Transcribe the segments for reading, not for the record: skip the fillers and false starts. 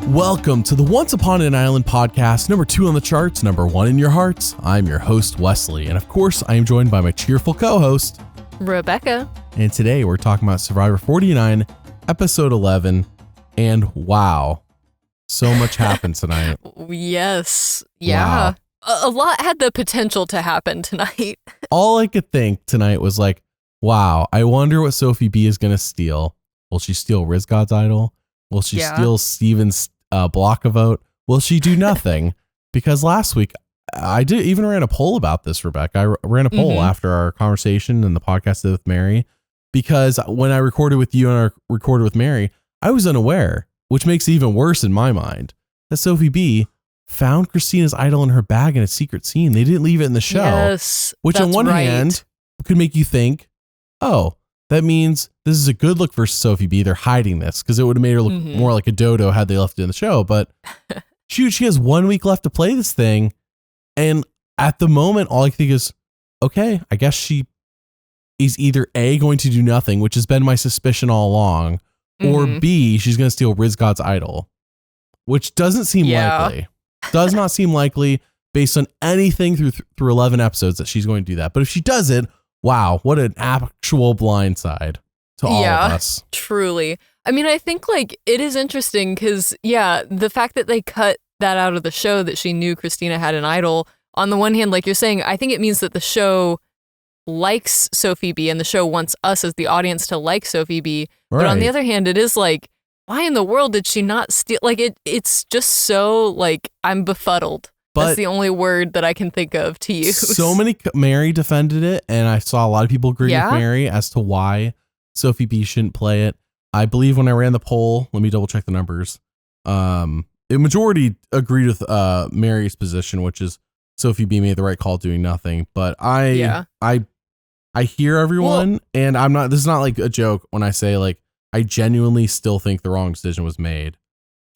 Welcome to the Once Upon an Island podcast, number 2 on the charts, number 1 in your hearts. I'm your host, Wesley, and of course, I am joined by my cheerful co-host, Rebekah. And today we're talking about Survivor 49, episode 11, and wow, so much happened tonight. Yes. Yeah. Wow. A lot had the potential to happen tonight. All I could think tonight was like, wow, I wonder what Sophie B is going to steal. Will she steal Rizgod's idol? Will she steal Steven's block a vote? Will she do nothing? Because last week, I even ran a poll about this, Rebekah. I ran a poll after our conversation and the podcast with Mary, because when I recorded with you and I recorded with Mary, I was unaware, which makes it even worse in my mind, that Sophie B found Christina's idol in her bag in a secret scene. They didn't leave it in the show. Yes, which on one hand could make you think, oh, that means this is a good look for Sophie B. They're hiding this because it would have made her look more like a dodo had they left it in the show. But shoot, she has 1 week left to play this thing. And at the moment, all I think is, okay, I guess she is either A, going to do nothing, which has been my suspicion all along, or B, she's going to steal Rizgod's idol, which doesn't seem likely. Does not seem likely based on anything through 11 episodes that she's going to do that. But if she does it, wow, what an actual blindside to all of us. Truly. I mean, I think like it is interesting because, the fact that they cut that out of the show that she knew Christina had an idol, on the one hand, like you're saying, I think it means that the show likes Sophie B and the show wants us as the audience to like Sophie B. Right. But on the other hand, it is like, why in the world did she not steal? Like it's just so like I'm befuddled. But that's the only word that I can think of to use. So many, Mary defended it, and I saw a lot of people agree with Mary as to why Sophie B shouldn't play it. I believe when I ran the poll, let me double check the numbers. The majority agreed with Mary's position, which is Sophie B made the right call doing nothing. But I hear everyone, and I'm not. This is not like a joke when I say like I genuinely still think the wrong decision was made.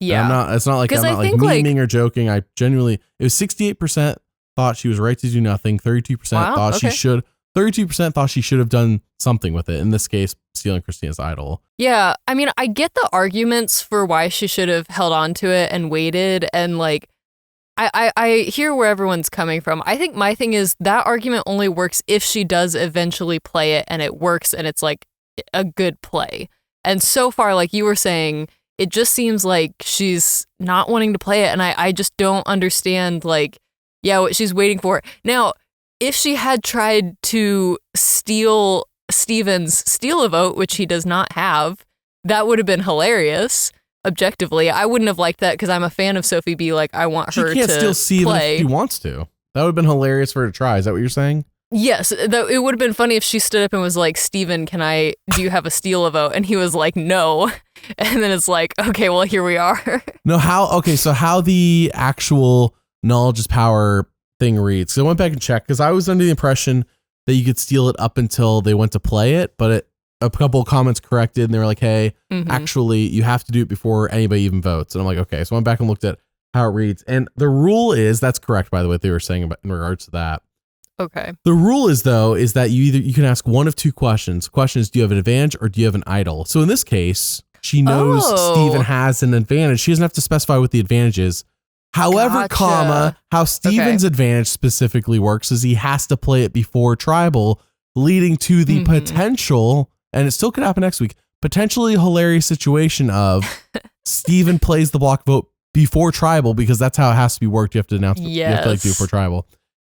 Yeah, it's not like I'm not like memeing or joking. I genuinely, it was 68% thought she was right to do nothing. 32% thought she should. 32% thought she should have done something with it. In this case, stealing Christina's idol. Yeah, I mean, I get the arguments for why she should have held on to it and waited, and like, I hear where everyone's coming from. I think my thing is that argument only works if she does eventually play it and it works and it's like a good play. And so far, like you were saying, it just seems like she's not wanting to play it. And I just don't understand, like, what she's waiting for. Now, if she had tried to steal Steven's steal a vote, which he does not have, that would have been hilarious. Objectively, I wouldn't have liked that because I'm a fan of Sophie B. Like, I want her to play. She can't steal Steven if she wants to. That would have been hilarious for her to try. Is that what you're saying? Yes, it would have been funny if she stood up and was like, Steven, do you have a steal a vote? And he was like, no. And then it's like, okay, well, here we are. No, so how the actual knowledge is power thing reads. So I went back and checked because I was under the impression that you could steal it up until they went to play it. But a couple of comments corrected and they were like, hey, actually, you have to do it before anybody even votes. And I'm like, okay. So I went back and looked at how it reads. And the rule is, that's correct, by the way, what they were saying about in regards to that. Okay. The rule is that you can ask one of two questions. The question is, do you have an advantage or do you have an idol? So in this case, she knows Steven has an advantage. She doesn't have to specify what the advantage is. However, how Steven's advantage specifically works is he has to play it before tribal, leading to the potential, and it still could happen next week, potentially hilarious situation of Steven plays the block vote before tribal because that's how it has to be worked. You have to announce you have to do it before tribal.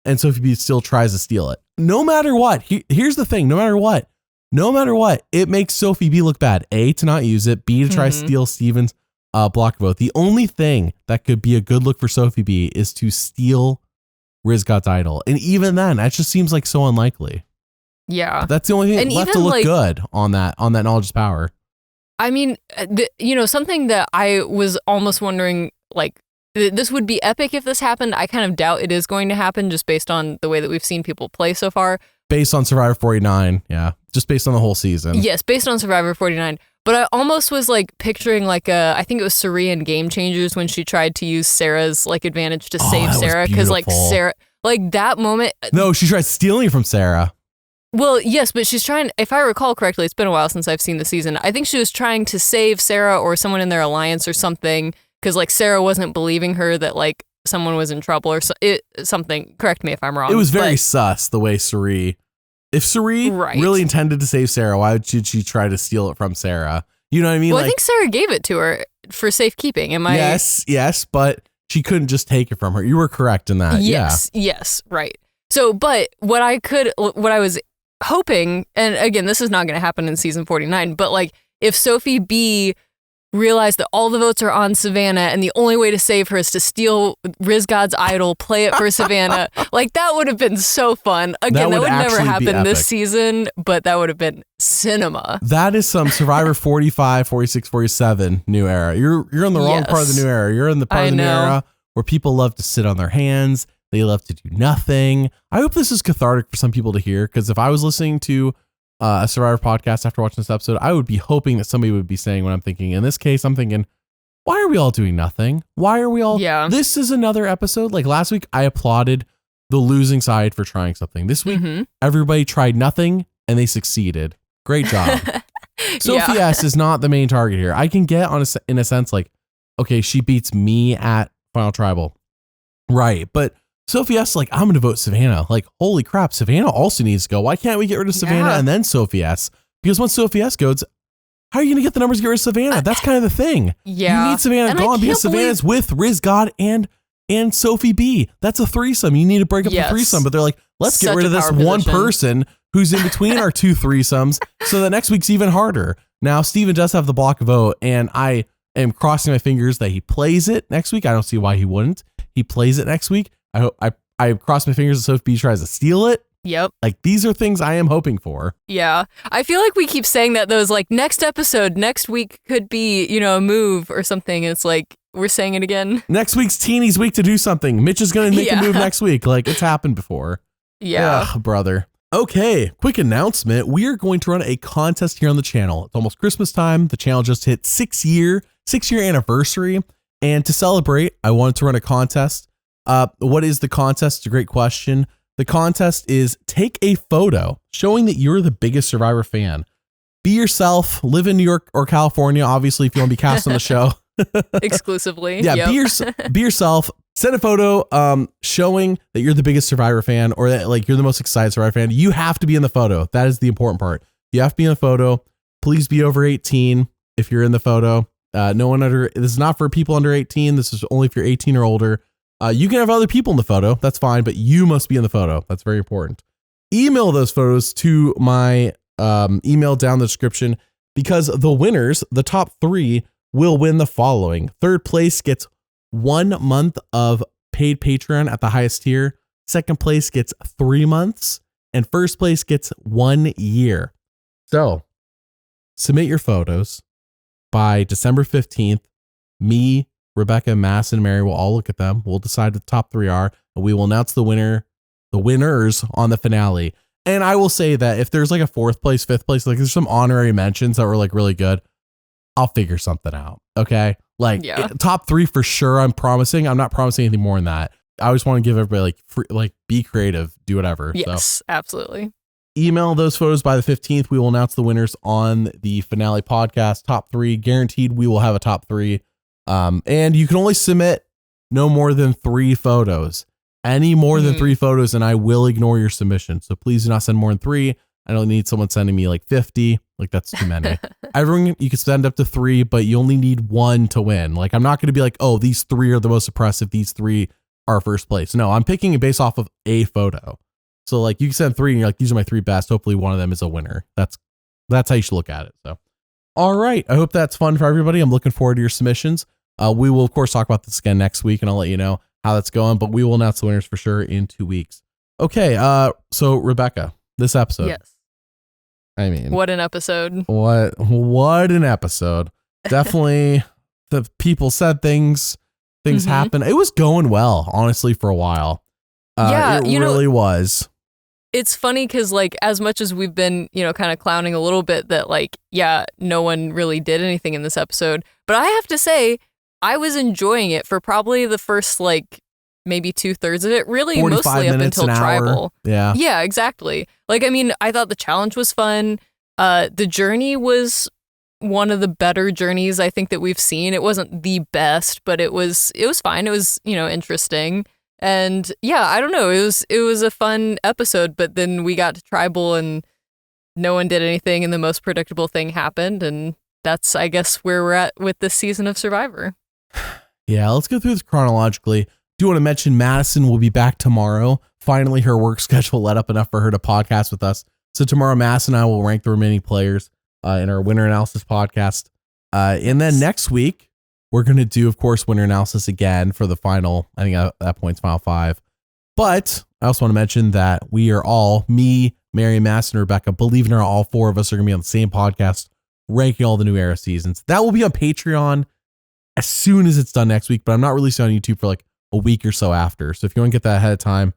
And Sophie B still tries to steal it. No matter what, here's the thing, no matter what, it makes Sophie B look bad. A, to not use it. B, to try to steal Steven's block vote. The only thing that could be a good look for Sophie B is to steal Rizgod's idol. And even then, that just seems like so unlikely. Yeah. But that's the only thing left to look good on that knowledge is power. I mean, something that I was almost wondering, like, this would be epic if this happened. I kind of doubt it is going to happen just based on the way that we've seen people play so far. Based on Survivor 49, yeah. Just based on the whole season. Yes, based on Survivor 49. But I almost was like picturing like I think it was Sari in Game Changers when she tried to use Sarah's like advantage to save Sarah. Because like Sarah, like that moment. No, she tried stealing from Sarah. Well, yes, but she's trying, if I recall correctly, it's been a while since I've seen the season. I think she was trying to save Sarah or someone in their alliance or something, because like Sarah wasn't believing her that like someone was in trouble or something. Correct me if I'm wrong. It was very sus the way Suri. If Suri really intended to save Sarah, why should she try to steal it from Sarah? You know what I mean? Well, I think Sarah gave it to her for safekeeping. Am I? Yes, but she couldn't just take it from her. You were correct in that. Yes, right. So, but what I was hoping, and again, this is not going to happen in season 49, but like if Sophie B realized that all the votes are on Savannah and the only way to save her is to steal Rizgod's idol, play it for Savannah, like that would have been so fun. Again, that would never happen this season, but that would have been cinema. That is some Survivor 45, 46, 47 new era. You're in the wrong part of the new era. You're in the part of the new era where people love to sit on their hands. They love to do nothing. I hope this is cathartic for some people to hear, because if I was listening to a Survivor podcast after watching this episode, I would be hoping that somebody would be saying what I'm thinking. In this case, I'm thinking, why are we all doing nothing? Why are we all... Yeah. This is another episode. Like last week, I applauded the losing side for trying something. This week, everybody tried nothing and they succeeded. Great job. Sophie S is not the main target here. I can get in a sense like, okay, she beats me at Final Tribal. Right. But Sophie S, like, I'm going to vote Savannah. Like, holy crap, Savannah also needs to go. Why can't we get rid of Savannah and then Sophie S? Because once Sophie S goes, how are you going to get the numbers to get rid of Savannah? That's kind of the thing. Yeah. You need Savannah gone because Savannah's with Rizgod and Sophie B. That's a threesome. You need to break up the threesome. But they're like, let's get rid of this one person who's in between our two threesomes so that next week's even harder. Now, Steven does have the block vote, and I am crossing my fingers that he plays it next week. I don't see why he wouldn't. He plays it next week. I cross my fingers that Sophie B tries to steal it. Yep. Like, these are things I am hoping for. Yeah. I feel like we keep saying that those like next episode, next week could be, a move or something. It's like, we're saying it again. Next week's Teeny's week to do something. Mitch is going to make a move next week. Like, it's happened before. Yeah. Ugh, brother. Okay. Quick announcement. We are going to run a contest here on the channel. It's almost Christmas time. The channel just hit 6-year anniversary. And to celebrate, I wanted to run a contest. What is the contest? It's a great question. The contest is take a photo showing that you're the biggest Survivor fan. Be yourself, live in New York or California, obviously, if you want to be cast on the show. Exclusively. Yeah, be yourself. Send a photo showing that you're the biggest Survivor fan or that like you're the most excited Survivor fan. You have to be in the photo. That is the important part. You have to be in the photo. Please be over 18 if you're in the photo. No one this is not for people under 18. This is only if you're 18 or older. You can have other people in the photo. That's fine, but you must be in the photo. That's very important. Email those photos to my email down in the description, because the winners, the top 3, will win the following. 3rd place gets 1 month of paid Patreon at the highest tier. 2nd place gets 3 months, and 1st place gets 1 year. So submit your photos by December 15th. Me, Rebekah, Mass, and Mary will all look at them. We'll decide what the top 3 are, and we will announce the winners on the finale. And I will say that if there's like a 4th place, 5th place, like there's some honorary mentions that were like really good, I'll figure something out. Okay. Like top 3 for sure. I'm promising. I'm not promising anything more than that. I always want to give everybody like be creative, do whatever. Yes, absolutely. Email those photos by the 15th. We will announce the winners on the finale podcast. Top 3 guaranteed. We will have a top 3. And you can only submit no more than 3 photos. Any more than 3 photos, and I will ignore your submission. So please do not send more than 3. I don't need someone sending me like 50. Like, that's too many. Everyone, you can send up to 3, but you only need 1 to win. Like, I'm not going to be like, oh, these 3 are the most impressive. These 3 are first place. No, I'm picking it based off of a photo. So like, you can send 3 and you're like, these are my 3 best. Hopefully one of them is a winner. That's how you should look at it. So, all right. I hope that's fun for everybody. I'm looking forward to your submissions. We will, of course, talk about this again next week, and I'll let you know how that's going, but we will announce the winners for sure in 2 weeks. Okay. So Rebekah, this episode. Yes. I mean, what an episode. What an episode. Definitely the people said things happened. It was going well, honestly, for a while. It really was. It's funny because like, as much as we've been, kind of clowning a little bit that like, no one really did anything in this episode, but I have to say, I was enjoying it for probably the first like maybe 2/3 of it, really 45 mostly up minutes, until an hour. tribal. Yeah. Yeah, exactly. Like, I mean, I thought the challenge was fun. The journey was one of the better journeys I think that we've seen. It wasn't the best, but it was fine. It was, interesting. And yeah, I don't know. It was a fun episode, but then we got to tribal and no one did anything and the most predictable thing happened, and that's, I guess, where we're at with this season of Survivor. Yeah, let's go through this chronologically. Do want to mention Madison will be back tomorrow. Finally, her work schedule let up enough for her to podcast with us. So tomorrow, Madison and I will rank the remaining players in our winner analysis podcast. And then next week, we're going to do, of course, winner analysis again for the final, I think at that point, it's final 5. But I also want to mention that we are all, me, Mary, Madison, and Rebekah, believe in her, all 4 of us are going to be on the same podcast, ranking all the new era seasons. That will be on Patreon as soon as it's done next week, but I'm not releasing on YouTube for like a week or so after. So if you want to get that ahead of time,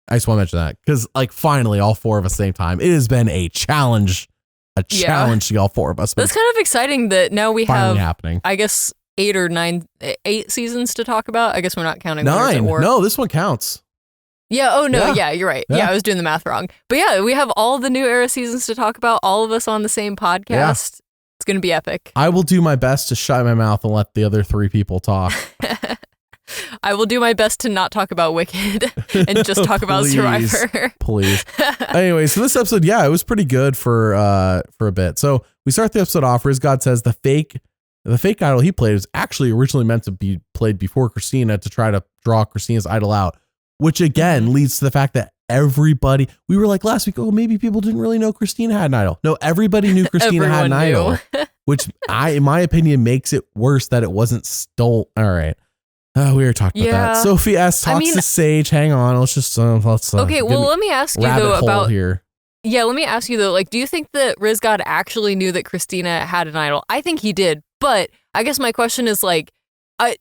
I just want to mention that because like finally all 4 of us at the same time. It has been a challenge to get all 4 of us. That's kind of exciting that now we have happening. I guess 8 seasons to talk about. I guess we're not counting 9. No, this one counts. Yeah. Oh no. Yeah, you're right. Yeah, I was doing the math wrong. But yeah, we have all the new era seasons to talk about. All of us on the same podcast. Yeah. It's going to be epic. I will do my best to shut my mouth and let the other 3 people talk. I will do my best to not talk about Wicked and just talk about Survivor. Please. Anyway, so this episode, it was pretty good for a bit. So we start the episode off. Rizgod says the fake idol he played was actually originally meant to be played before Christina to try to draw Christina's idol out, which again leads to the fact that everybody, we were like last week, maybe people didn't really know Christina had an idol. No, everybody knew Christina had an idol, which in my opinion, makes it worse that it wasn't stolen. All right. We were talking about that. Sophie S talks to Sage. Hang on. Let's just, okay. Well, let me ask you though about here. Yeah. Let me ask you though, like, do you think that Rizgod actually knew that Christina had an idol? I think he did, but I guess my question is like,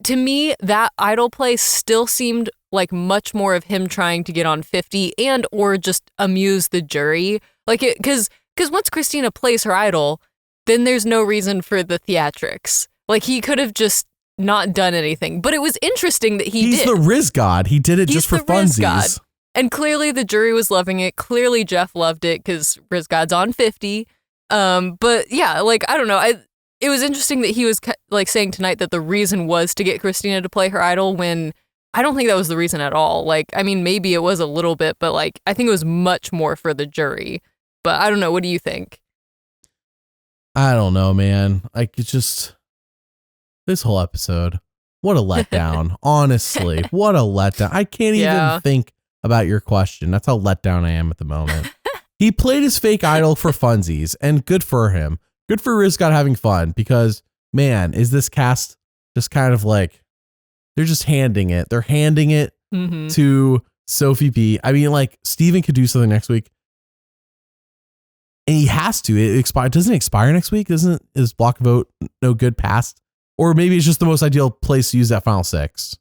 to me, that idol play still seemed like much more of him trying to get on 50 and or just amuse the jury. Like because once Christina plays her idol, then there's no reason for the theatrics. Like he could have just not done anything, but it was interesting that he's the Rizgod. He did it just for funsies. Rizgod. And clearly the jury was loving it. Clearly Jeff loved it because Rizgod's on 50. But yeah, like, I don't know. It was interesting that he was like saying tonight that the reason was to get Christina to play her idol when I don't think that was the reason at all. Like, I mean, maybe it was a little bit, but like, I think it was much more for the jury. But I don't know. What do you think? I don't know, man. Like, it's just this whole episode. What a letdown. Honestly, what a letdown. I can't even think about your question. That's how let down I am at the moment. He played his fake idol for funsies, and good for him. Good for Rizgod having fun because, man, is this cast just kind of like, they're just handing it. They're handing it to Sophie B. I mean, like, Steven could do something next week. And he has to. Doesn't it expire next week? Is block vote no good past? Or maybe it's just the most ideal place to use that final 6.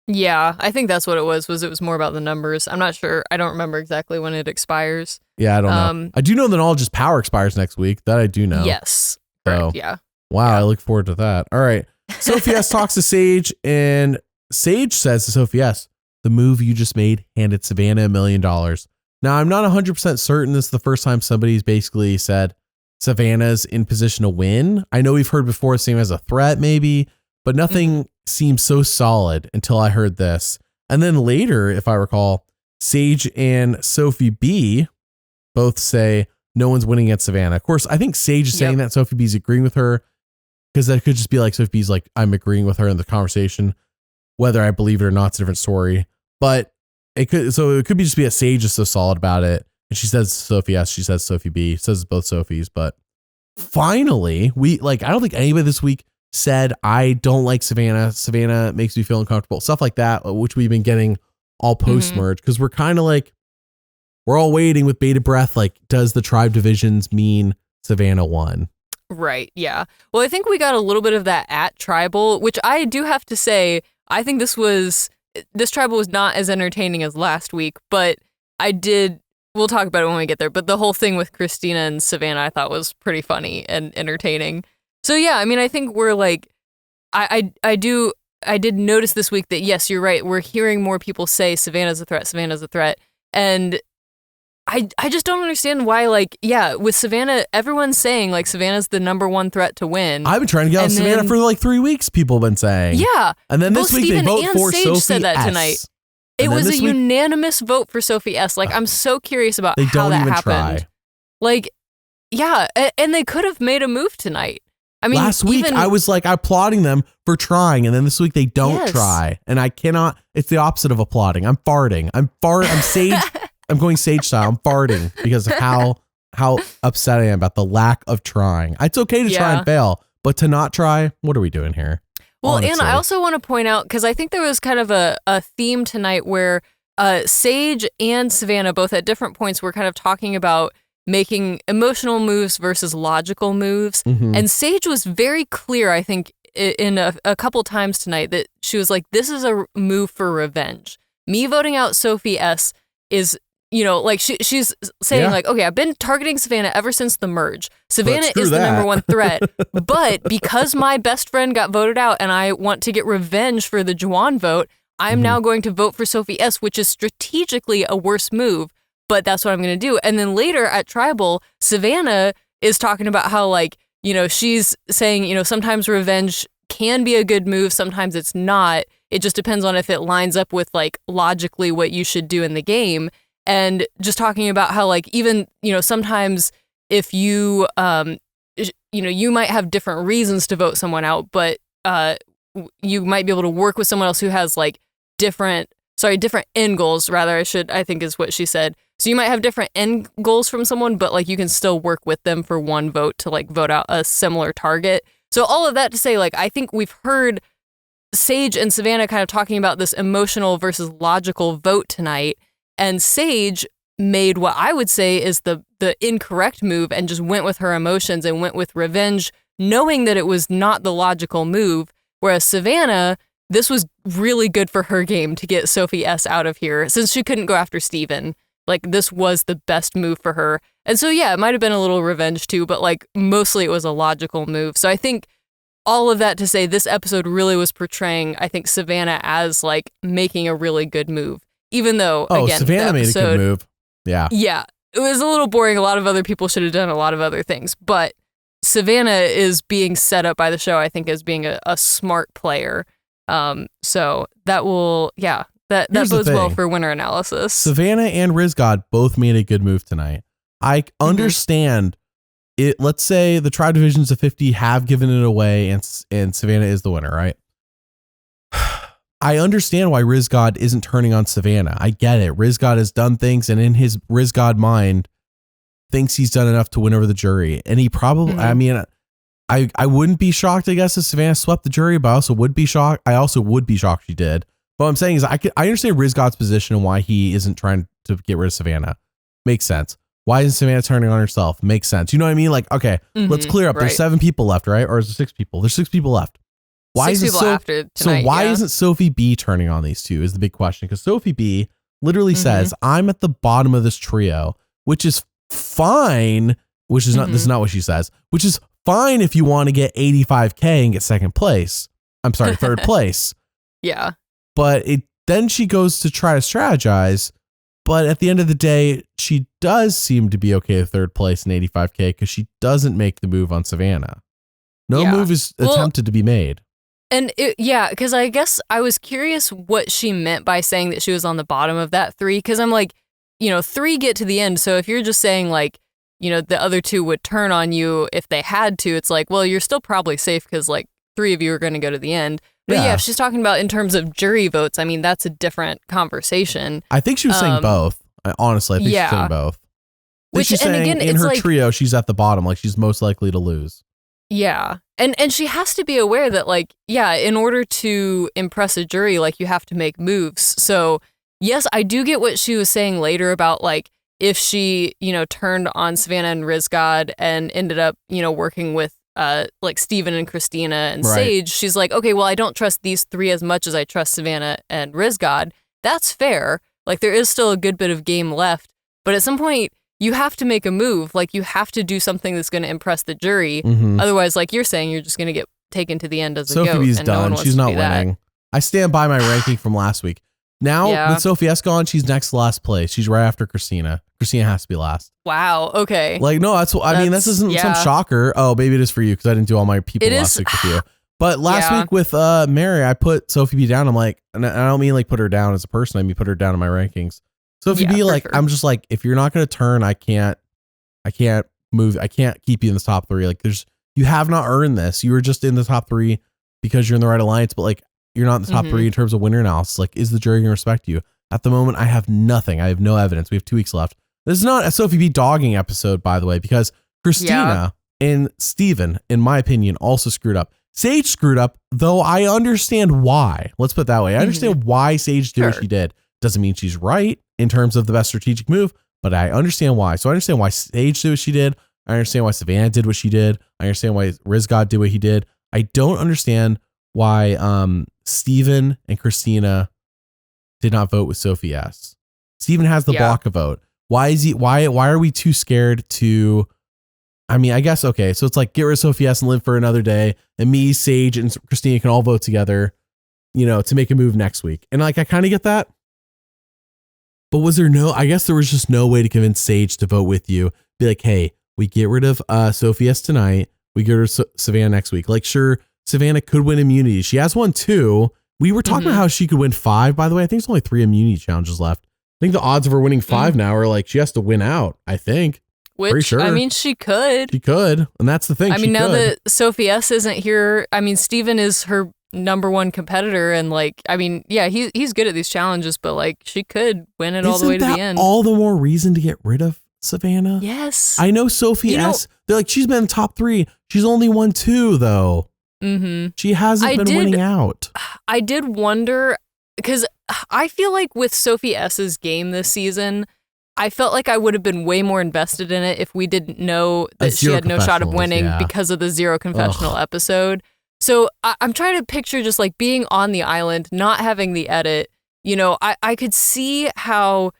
Yeah, I think that's what it was more about the numbers. I'm not sure. I don't remember exactly when it expires. Yeah, I don't know. I do know that Knowledge's power expires next week. That I do know. Yes. So, correct, yeah. Wow, yeah. I look forward to that. All right. Sophie S talks to Sage, and Sage says to Sophie S, the move you just made handed Savannah $1 million. Now, I'm not 100% certain this is the first time somebody's basically said Savannah's in position to win. I know we've heard before, same as a threat maybe, but nothing seemed so solid until I heard this. And then later, if I recall, Sage and Sophie B both say no one's winning at Savannah. Of course, I think Sage is saying that Sophie B's agreeing with her because that could just be like Sophie B's like, I'm agreeing with her in the conversation. Whether I believe it or not, it's a different story. But it could be just be a Sage is so solid about it. And she says Sophie S, she says Sophie B, says both Sophies. But finally, I don't think anybody this week said, I don't like Savannah. Savannah makes me feel uncomfortable. Stuff like that, which we've been getting all post-merge because we're kind of like, we're all waiting with bated breath. Like, does the tribe divisions mean Savannah won? Right. Yeah. Well, I think we got a little bit of that at tribal, which I do have to say, I think this tribal was not as entertaining as last week, but we'll talk about it when we get there. But the whole thing with Christina and Savannah, I thought was pretty funny and entertaining. So yeah, I mean, I think we're like, I do I did notice this week that, yes, you're right. We're hearing more people say Savannah's a threat, Savannah's a threat. And I just don't understand why, like, yeah, with Savannah, everyone's saying, like, Savannah's the number one threat to win. I've been trying to get on Savannah for like 3 weeks, people have been saying. Yeah. And then this week Steven they vote and for Sage Sophie said that S. tonight. It was a unanimous vote for Sophie S. Like, I'm so curious about how that happened. Try. Like, yeah, and they could have made a move tonight. I mean, last week I was like applauding them for trying, and then this week they don't try, and I cannot. It's the opposite of applauding. I'm farting. I'm Sage. I'm going Sage style. I'm farting because of how upset I am about the lack of trying. It's okay to try and fail, but to not try, what are we doing here? Well, honestly. And I also want to point out, because I think there was kind of a theme tonight where Sage and Savannah both at different points were kind of talking about making emotional moves versus logical moves. Mm-hmm. And Sage was very clear, I think, in a couple times tonight that she was like, this is a move for revenge. Me voting out Sophie S is, you know, like she's saying like, okay, I've been targeting Savannah ever since the merge. Savannah is the number one threat. But because my best friend got voted out and I want to get revenge for the Juwan vote, I'm now going to vote for Sophie S, which is strategically a worse move. But that's what I'm going to do. And then later at Tribal, Savannah is talking about how, like, you know, she's saying, you know, sometimes revenge can be a good move. Sometimes it's not. It just depends on if it lines up with, like, logically what you should do in the game. And just talking about how, like, even, you know, sometimes if you, you know, you might have different reasons to vote someone out, but you might be able to work with someone else who has, like, different end goals, rather, I think is what she said. So you might have different end goals from someone, but, like, you can still work with them for one vote to, like, vote out a similar target. So all of that to say, like, I think we've heard Sage and Savannah kind of talking about this emotional versus logical vote tonight. And Sage made what I would say is the incorrect move and just went with her emotions and went with revenge, knowing that it was not the logical move. Whereas Savannah, this was really good for her game to get Sophie S out of here, since she couldn't go after Steven. Like, this was the best move for her. And so, yeah, it might have been a little revenge too, but, like, mostly it was a logical move. So I think all of that to say this episode really was portraying, I think, Savannah as, like, making a really good move. Even though, again, Savannah made a good move. Yeah. Yeah. It was a little boring. A lot of other people should have done a lot of other things. But Savannah is being set up by the show, I think, as being a smart player. So that will, that bodes well for winner analysis. Savannah and Rizgod both made a good move tonight. I understand it. Let's say the tribe divisions of 50 have given it away and Savannah is the winner, right? I understand why Rizgod isn't turning on Savannah. I get it. Rizgod has done things, and in his Rizgod mind, thinks he's done enough to win over the jury. And he probably, I mean, I wouldn't be shocked, I guess, if Savannah swept the jury, but I also would be shocked. She did. But what I'm saying is I understand Rizgod's position and why he isn't trying to get rid of Savannah. Makes sense. Why isn't Savannah turning on herself? Makes sense. You know what I mean? Like, okay, let's clear up. Right. There's 7 people left, right? Or is there 6 people? There's 6 people left. Why isn't Sophie B turning on these two is the big question. Because Sophie B literally says, I'm at the bottom of this trio, which is fine, which is not, this is not what she says, which is fine if you want to get 85K and get second place. I'm sorry, third place. Yeah. But then she goes to try to strategize. But at the end of the day, she does seem to be okay with third place and 85K because she doesn't make the move on Savannah. No move is attempted to be made. And because I guess I was curious what she meant by saying that she was on the bottom of that 3. Because I'm like, 3 get to the end. So if you're just saying, like, the other 2 would turn on you if they had to, it's like, well, you're still probably safe because, like, 3 of you are going to go to the end. But if she's talking about in terms of jury votes, I mean, that's a different conversation. I think she was saying both. Honestly, I think she's saying both. She's saying again, in her trio, she's at the bottom, like she's most likely to lose. Yeah. And she has to be aware that, like, in order to impress a jury, like, you have to make moves. So, yes, I do get what she was saying later about, like, if she, turned on Savannah and Rizgod and ended up, working with, like, Steven and Christina and Sage, she's like, okay, well, I don't trust these 3 as much as I trust Savannah and Rizgod. That's fair. Like, there is still a good bit of game left. But at some point, you have to make a move. Like, you have to do something that's going to impress the jury. Otherwise, like you're saying, you're just going to get taken to the end as a goat. Sophie B's done. She's not winning. I stand by my ranking from last week. Now with Sophie S gone, she's next to last place. She's right after Christina. Christina has to be last. Wow. Okay. Like, no, I mean, this isn't some shocker. Oh, maybe it is for you because I didn't do all my people last week with you. But last week with Mary, I put Sophie B down. I'm like, and I don't mean like put her down as a person. I mean put her down in my rankings. Sophie B, like, sure. I'm just like, if you're not going to turn, I can't move. I can't keep you in the top 3. Like, you have not earned this. You were just in the top 3 because you're in the right alliance, but like, you're not in the top 3 in terms of winner analysis. Like, is the jury going to respect you? At the moment, I have nothing. I have no evidence. We have 2 weeks left. This is not a Sophie B dogging episode, by the way, because Christina and Steven, in my opinion, also screwed up. Sage screwed up, though I understand why. Let's put it that way. I understand why Sage did what she did. Doesn't mean she's right in terms of the best strategic move, but I understand why. So I understand why Sage did what she did. I understand why Savannah did what she did. I understand why Rizgod did what he did. I don't understand why Steven and Christina did not vote with Sophie S. Steven has the block a vote. Why are we too scared to, I mean, I guess, okay, so it's like get rid of Sophie S and live for another day, and me, Sage, and Christina can all vote together, to make a move next week. And like, I kind of get that. But I guess there was just no way to convince Sage to vote with you. Be like, hey, we get rid of Sophie S tonight. We get rid of Savannah next week. Like, sure, Savannah could win immunity. She has one too. We were talking about how she could win 5, by the way. I think there's only 3 immunity challenges left. I think the odds of her winning 5 now are like she has to win out, I think. Which, pretty sure. I mean, she could. She could. And that's the thing. I mean, now that Sophie S isn't here, I mean, Steven is her number 1 competitor. And like, I mean, yeah, he's good at these challenges, but like she could win it all the way to the end. All the more reason to get rid of Savannah? Yes. I know Sophie S. They're like, she's been in the top 3. She's only won 2 though. She hasn't been winning out. I did wonder, because I feel like with Sophie S's game this season, I felt like I would have been way more invested in it if we didn't know that she had no shot of winning because of the Zero Confessional episode. So I'm trying to picture just like being on the island, not having the edit. I could see how,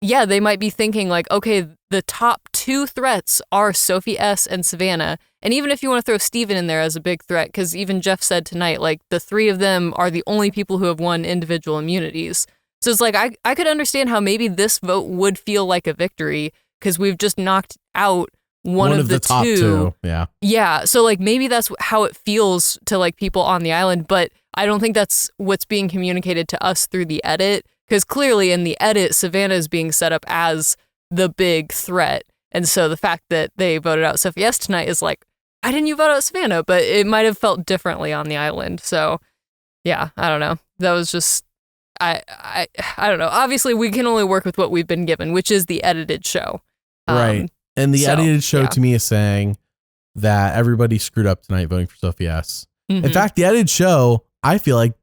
they might be thinking like, okay, the top 2 threats are Sophie S and Savannah. And even if you want to throw Steven in there as a big threat, because even Jeff said tonight, like the 3 of them are the only people who have won individual immunities. So it's like, I could understand how maybe this vote would feel like a victory because we've just knocked out one of the top 2. Yeah. Yeah. So like maybe that's how it feels to like people on the island, but I don't think that's what's being communicated to us through the edit. Because clearly in the edit, Savannah is being set up as the big threat. And so the fact that they voted out Sophie S tonight is like, why didn't you vote out Savannah? But it might have felt differently on the island. So yeah, I don't know. That was just, I don't know. Obviously we can only work with what we've been given, which is the edited show. Right. And the edited show to me is saying that everybody screwed up tonight voting for Sophie S. In fact, the edited show, I feel like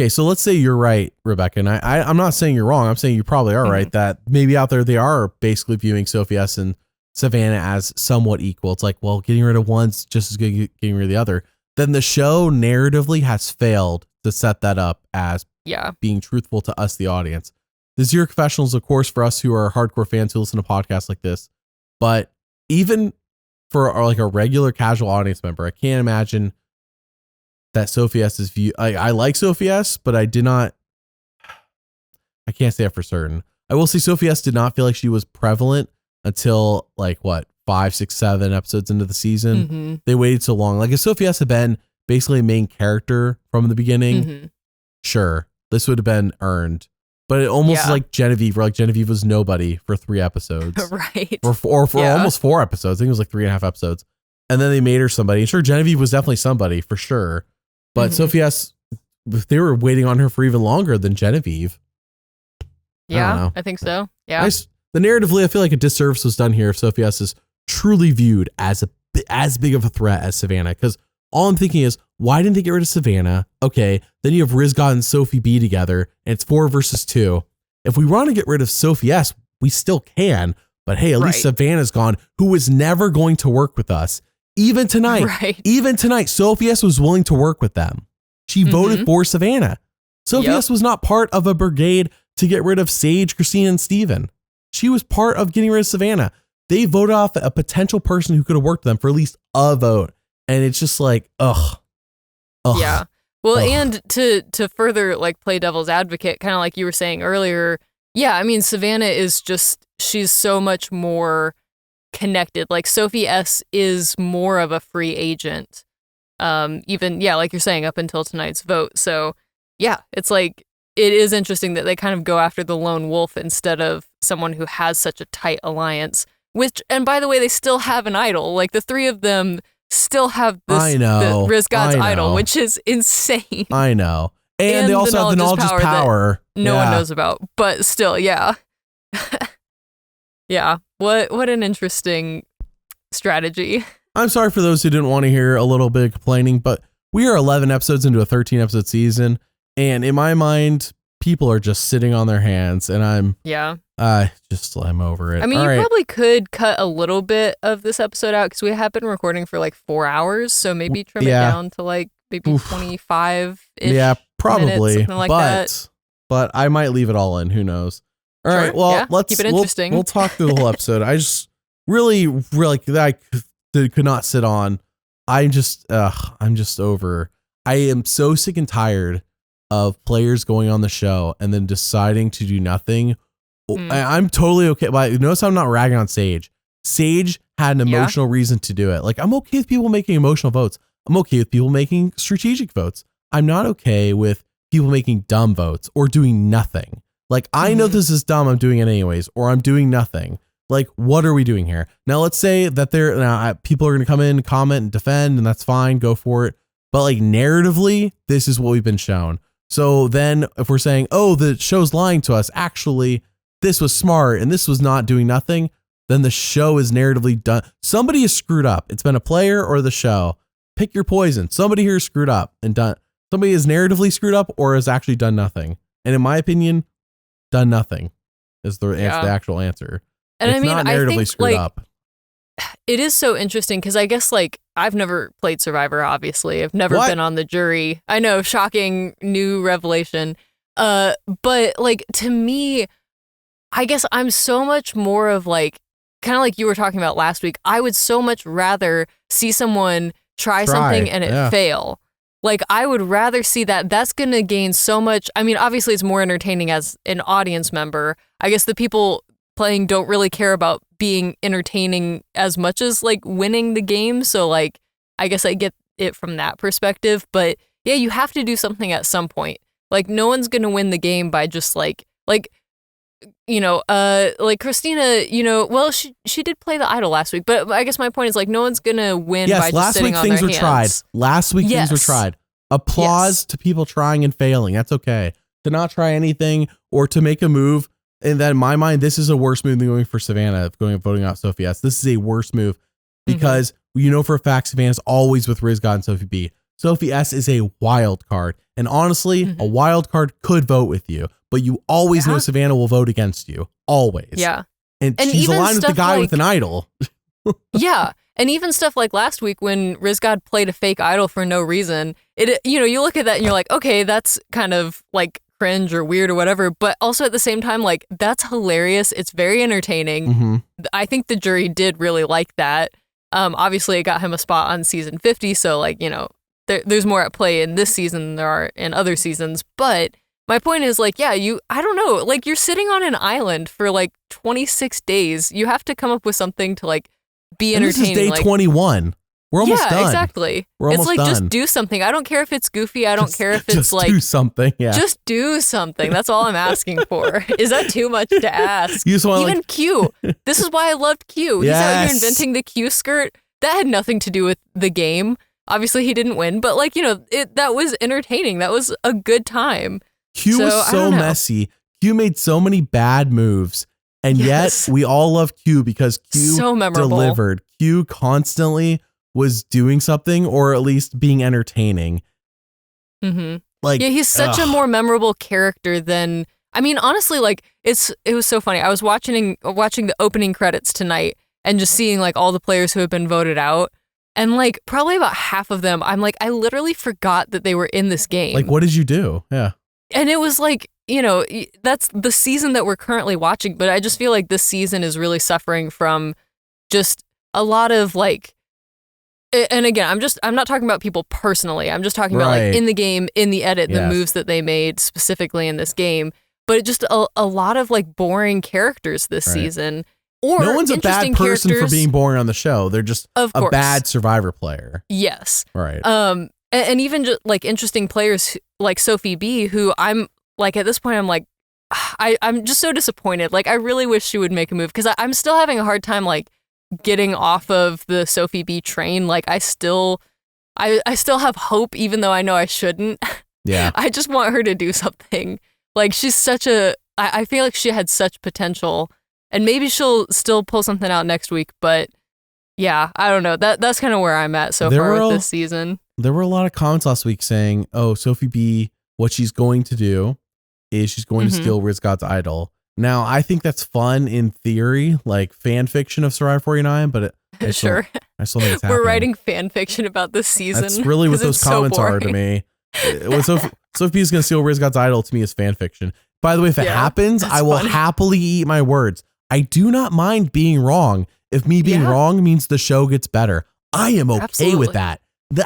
so let's say you're right, Rebekah, and I'm not saying you're wrong. I'm saying you probably are right, that maybe out there they are basically viewing Sophie S and Savannah as somewhat equal. It's like, well, getting rid of one's just as good as getting rid of the other. Then the show narratively has failed to set that up as being truthful to us, the audience. The Zero Confessionals, of course, for us who are hardcore fans who listen to podcasts like this, but even for like a regular casual audience member, I can't imagine that Sophie S's view. I like Sophie S, but I can't say it for certain. I will say Sophie S did not feel like she was prevalent until like 5, 6, 7 episodes into the season. They waited so long. Like if Sophie S had been basically a main character from the beginning, sure, this would have been earned. But it almost like Genevieve, where like Genevieve was nobody for 3 episodes. Right. Or for almost 4 episodes. I think it was like 3.5 episodes. And then they made her somebody. Sure, Genevieve was definitely somebody for sure. But Sophie S, they were waiting on her for even longer than Genevieve. Yeah, I think so. Yeah. The narratively, I feel like a disservice was done here if Sophie S is truly viewed as big of a threat as Savannah. Because all I'm thinking is, why didn't they get rid of Savannah? Okay, then you have Rizgod and Sophie B together, and it's 4 versus 2. If we want to get rid of Sophie S, we still can. But hey, at least Savannah's gone, who was never going to work with us. Even tonight, Sophie S was willing to work with them. She voted for Savannah. Sophie S was not part of a brigade to get rid of Sage, Christina, and Steven. She was part of getting rid of Savannah. They voted off a potential person who could have worked with them for at least a vote. And it's just like, ugh. Yeah. Well, and to further like play devil's advocate, kind of like you were saying earlier, yeah, I mean, Savannah is just, she's so much more connected. Like Sophie S is more of a free agent. Even, yeah, like you're saying, up until tonight's vote. So yeah, it's like, it is interesting that they kind of go after the lone wolf instead of someone who has such a tight alliance, which, and by the way, they still have an idol. Like the three of them still have this, the Rizgod's idol, which is insane. I know. And they also have the knowledge is power. No one knows about, but still, yeah. Yeah. What an interesting strategy. I'm sorry for those who didn't want to hear a little bit of complaining, but we are 11 episodes into a 13 episode season. And in my mind, people are just sitting on their hands, and I'm over it. I mean, you probably could cut a little bit of this episode out because we have been recording for like 4 hours, so maybe trim it down to like maybe 25-ish. Yeah, probably. Minutes, something like that. But I might leave it all in. Who knows? All right. Well, let's keep it interesting. We'll talk through the whole episode. I just really I could not sit on. I'm just over. I am so sick and tired of players going on the show and then deciding to do nothing. I'm totally okay. But notice I'm not ragging on Sage. Sage had an emotional reason to do it. Like, I'm okay with people making emotional votes. I'm okay with people making strategic votes. I'm not okay with people making dumb votes or doing nothing. Like, I know this is dumb. I'm doing it anyways, or I'm doing nothing. Like, what are we doing here? Now, let's say that people are going to come in, comment, and defend, and that's fine. Go for it. But like narratively, this is what we've been shown. So then if we're saying, oh, the show's lying to us, actually, this was smart and this was not doing nothing, then the show is narratively done. Somebody is screwed up. It's been a player or the show. Pick your poison. Somebody here is screwed up and done. Somebody is narratively screwed up or has actually done nothing. And in my opinion, done nothing is the actual answer. And it's I mean, not narratively I think screwed up. It is so interesting because I guess like I've never played Survivor, obviously. I've never been on the jury. I know, shocking new revelation. But like to me, I guess I'm so much more of like, kind of like you were talking about last week. I would so much rather see someone try something and it fail. Like I would rather see that. That's going to gain so much. I mean, obviously it's more entertaining as an audience member. I guess the people playing don't really care about being entertaining as much as like winning the game. So like, I guess I get it from that perspective, but yeah, you have to do something at some point. Like no one's going to win the game by just like, you know, like Christina, you know, well, she did play the idol last week, but I guess my point is like, no one's going to win by just sitting on their hands. Last week things were tried. Applause to people trying and failing. That's okay. To not try anything or to make a move. And then in my mind, this is a worse move than going for Savannah, voting out Sophie S. This is a worse move because you know for a fact Savannah's always with Rizgod and Sophie B. Sophie S is a wild card. And honestly, a wild card could vote with you, but you always know Savannah will vote against you. Always. Yeah. And she's aligned with the guy with an idol. Yeah. And even stuff like last week when Rizgod played a fake idol for no reason, you look at that and you're like, okay, that's kind of like cringe or weird or whatever, but also at the same time, like that's hilarious. It's very entertaining. I think the jury did really like that. Obviously it got him a spot on season 50. So like, you know, there's more at play in this season than there are in other seasons. But my point is like, yeah, I don't know, like you're sitting on an island for like 26 days. You have to come up with something to like be entertaining. This is day 21. We're almost done. Yeah, exactly. It's like, just do something. I don't care if it's goofy. I don't care if it's like... Just do something, yeah. Just do something. That's all I'm asking for. Is that too much to ask? Even Q. This is why I loved Q. He's out here inventing the Q skirt. That had nothing to do with the game. Obviously, he didn't win, but like, you know, that was entertaining. That was a good time. Q was so messy. Q made so many bad moves, and yet we all love Q because Q delivered. Q constantly was doing something or at least being entertaining. Like, yeah, he's such a more memorable character than, I mean, honestly, like it was so funny. I was watching the opening credits tonight and just seeing like all the players who have been voted out. And like probably about half of them, I'm like, I literally forgot that they were in this game. Like, what did you do? Yeah. And it was like, you know, that's the season that we're currently watching. But I just feel like this season is really suffering from just a lot of like And again, I'm not talking about people personally. I'm just talking about like in the game, in the edit, the moves that they made specifically in this game. But just a lot of like boring characters this season. Or no one's a bad person for being boring on the show. They're just a bad Survivor player. Yes. Right. And even just like interesting players like Sophie B, who I'm like, at this point, I'm like, I'm just so disappointed. Like, I really wish she would make a move because I'm still having a hard time like getting off of the Sophie B train. Like, I still have hope, even though I know I shouldn't. Yeah. I just want her to do something. Like, she's I feel like she had such potential, and maybe she'll still pull something out next week. But yeah, I don't know. That's kind of where I'm at so far with this season. There were a lot of comments last week saying, "Oh, Sophie B, what she's going to do is she's going to steal Rizgod's idol." Now, I think that's fun in theory, like fan fiction of Survivor 49, but I still think it's happening. We're writing fan fiction about this season. That's really what those comments are to me. What Sophie B is going to steal Rizgod's idol to me is fan fiction. By the way, if it happens, I will happily eat my words. I do not mind being wrong. If me being wrong means the show gets better, I am okay with that.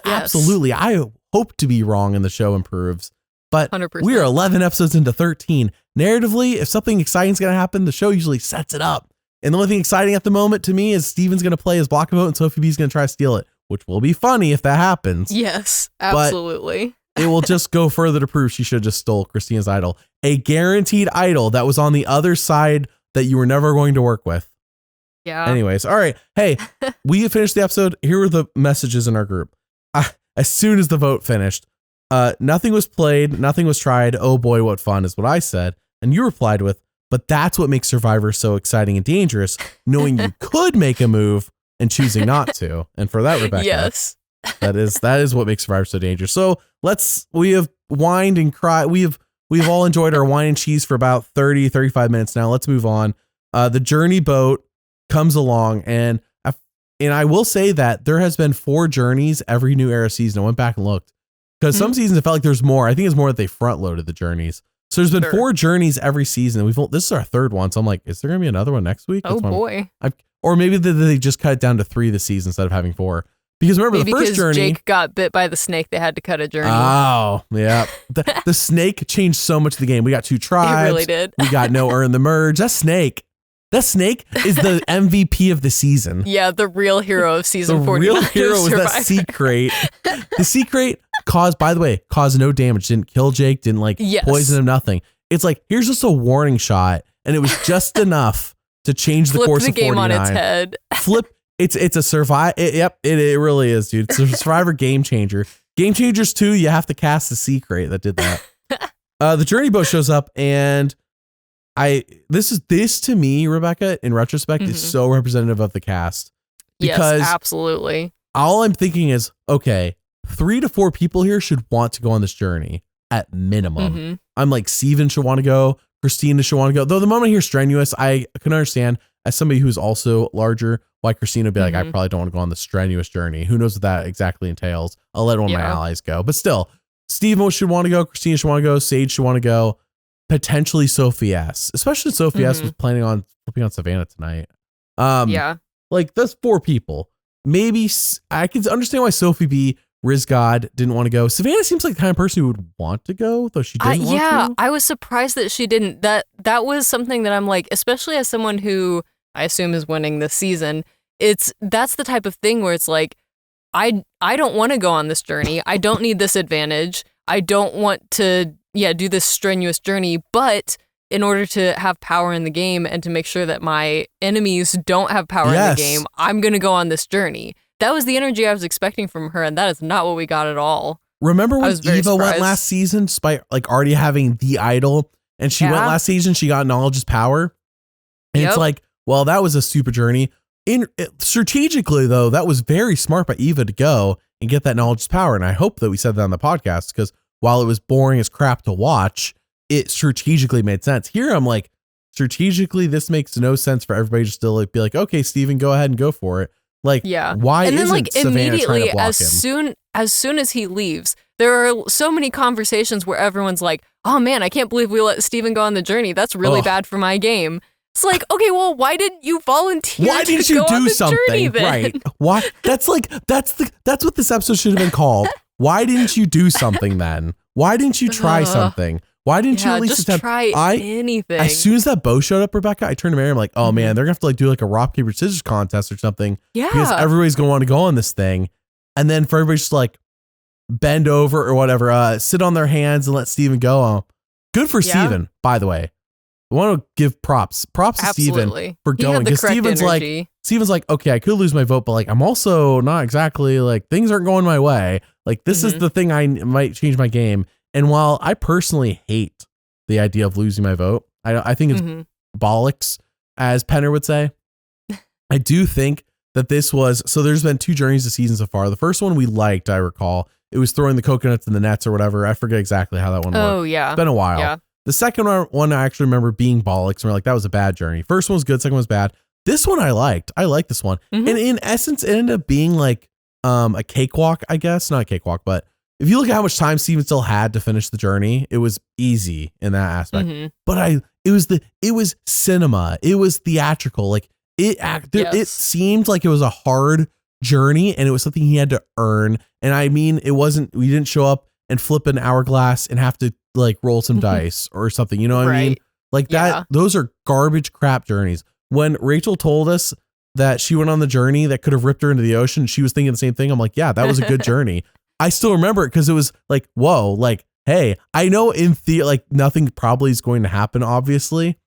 Absolutely. I hope to be wrong and the show improves. But 100%. We are 11 episodes into 13. Narratively, if something exciting is going to happen, the show usually sets it up. And the only thing exciting at the moment to me is Steven's going to play his block vote and Sophie B's going to try to steal it, which will be funny if that happens. Yes, absolutely. But it will just go further to prove she should have just stole Christina's idol. A guaranteed idol that was on the other side that you were never going to work with. Yeah. Anyways, all right. Hey, we finished the episode. Here were the messages in our group. As soon as the vote finished, nothing was played, nothing was tried. Oh boy, what fun is what I said. And you replied with, but that's what makes Survivor so exciting and dangerous, knowing you could make a move and choosing not to. And for that, Rebekah, yes, that is what makes Survivor so dangerous. So we have whined and cried. We've all enjoyed our wine and cheese for about 35 minutes now. Let's move on. The journey boat comes along, and I will say that there has been 4 journeys every New Era season. I went back and looked because some seasons it felt like there's more. I think it's more that they front loaded the journeys. So there's been 4 journeys every season. This is our 3rd one. So I'm like, is there going to be another one next week? Oh boy. Or maybe they just cut it down to 3 this season instead of having 4. Because remember the first journey, Jake got bit by the snake. They had to cut a journey. Oh, yeah. The snake changed so much of the game. We got 2 tribes. It really did. We got no earn the merge. That snake is the MVP of the season. Yeah, the real hero of season 49. The real hero was that sea crate. The sea crate caused no damage. Didn't kill Jake. Didn't poison him. Nothing. It's like, here's just a warning shot, and it was just enough to change the course of 49. Flip the game on its head. It's a survive. It really is, dude. It's a Survivor game changer. Game Changers 2, you have to cast the sea crate that did that. The journey boat shows up, and this to me, Rebekah, in retrospect, is so representative of the cast. Because yes, absolutely. All I'm thinking is, okay, 3 to 4 people here should want to go on this journey at minimum. I'm like, Steven should want to go. Christina should want to go. Though the moment I hear strenuous, I can understand as somebody who's also larger why Christina would be like, I probably don't want to go on the strenuous journey. Who knows what that exactly entails? I'll let one of my allies go. But still, Steven should want to go. Christina should want to go. Sage should want to go. Potentially Sophie S. Especially Sophie S was planning on flipping on Savannah tonight. Like, that's 4 people. Maybe I can understand why Sophie B, Rizgod didn't want to go. Savannah seems like the kind of person who would want to go, though she didn't want to. Yeah, I was surprised that she didn't. That was something that I'm like, especially as someone who I assume is winning this season, that's the type of thing where it's like, I don't want to go on this journey. I don't need this advantage. I don't want to do this strenuous journey, but in order to have power in the game and to make sure that my enemies don't have power in the game, I'm going to go on this journey. That was the energy I was expecting from her, and that is not what we got at all. Remember when Eva went last season, despite already having the idol, and she went last season, she got knowledge's power? And it's like, well, that was a stupid journey. Strategically, though, that was very smart by Eva to go and get that knowledge's power. And I hope that we said that on the podcast, because while it was boring as crap to watch, it strategically made sense. Here, I'm like, strategically, this makes no sense for everybody just to be like, okay, Steven, go ahead and go for it. Like, why and then, isn't Savannah trying to block him? As soon as he leaves, there are so many conversations where everyone's like, oh man, I can't believe we let Steven go on the journey. That's really bad for my game. It's like, okay, well, why didn't you volunteer? Why didn't you do something? Right. Why? That's what this episode should have been called. Why didn't you do something then? Why didn't you try something? Why didn't you at least just try anything? As soon as that bow showed up, Rebekah, I turned to Mary. I'm like, oh man, they're gonna have to like do like a rock, paper, scissors contest or something. Yeah. Because everybody's gonna want to go on this thing. And then for everybody just like bend over or whatever, sit on their hands and let Steven go. Good for Steven, by the way. I want to give props to Steven for going. Because Steven's like, okay, I could lose my vote, but like I'm also not exactly like things aren't going my way. Like this is the thing I might change my game. And while I personally hate the idea of losing my vote, I think it's bollocks, as Penner would say. I do think that this was, so there's been 2 journeys this season so far. The first one we liked, I recall. It was throwing the coconuts in the nets or whatever. I forget exactly how that one worked. Oh, yeah. It's been a while. Yeah. The second one I actually remember being bollocks. And we're like, that was a bad journey. First one was good. Second one was bad. This one I liked. I liked this one. And in essence, it ended up being like a cakewalk, I guess. Not a cakewalk, but if you look at how much time Steven still had to finish the journey, it was easy in that aspect. But it was cinema. It was theatrical. Like it seemed like it was a hard journey and it was something he had to earn. And I mean, we didn't show up and flip an hourglass and have to like roll some dice or something. You know what I mean? Like that, those are garbage crap journeys. When Rachel told us that she went on the journey that could have ripped her into the ocean, she was thinking the same thing. I'm like, yeah, that was a good journey. I still remember it because it was like, whoa, like, hey, I know in theory, like nothing probably is going to happen, obviously,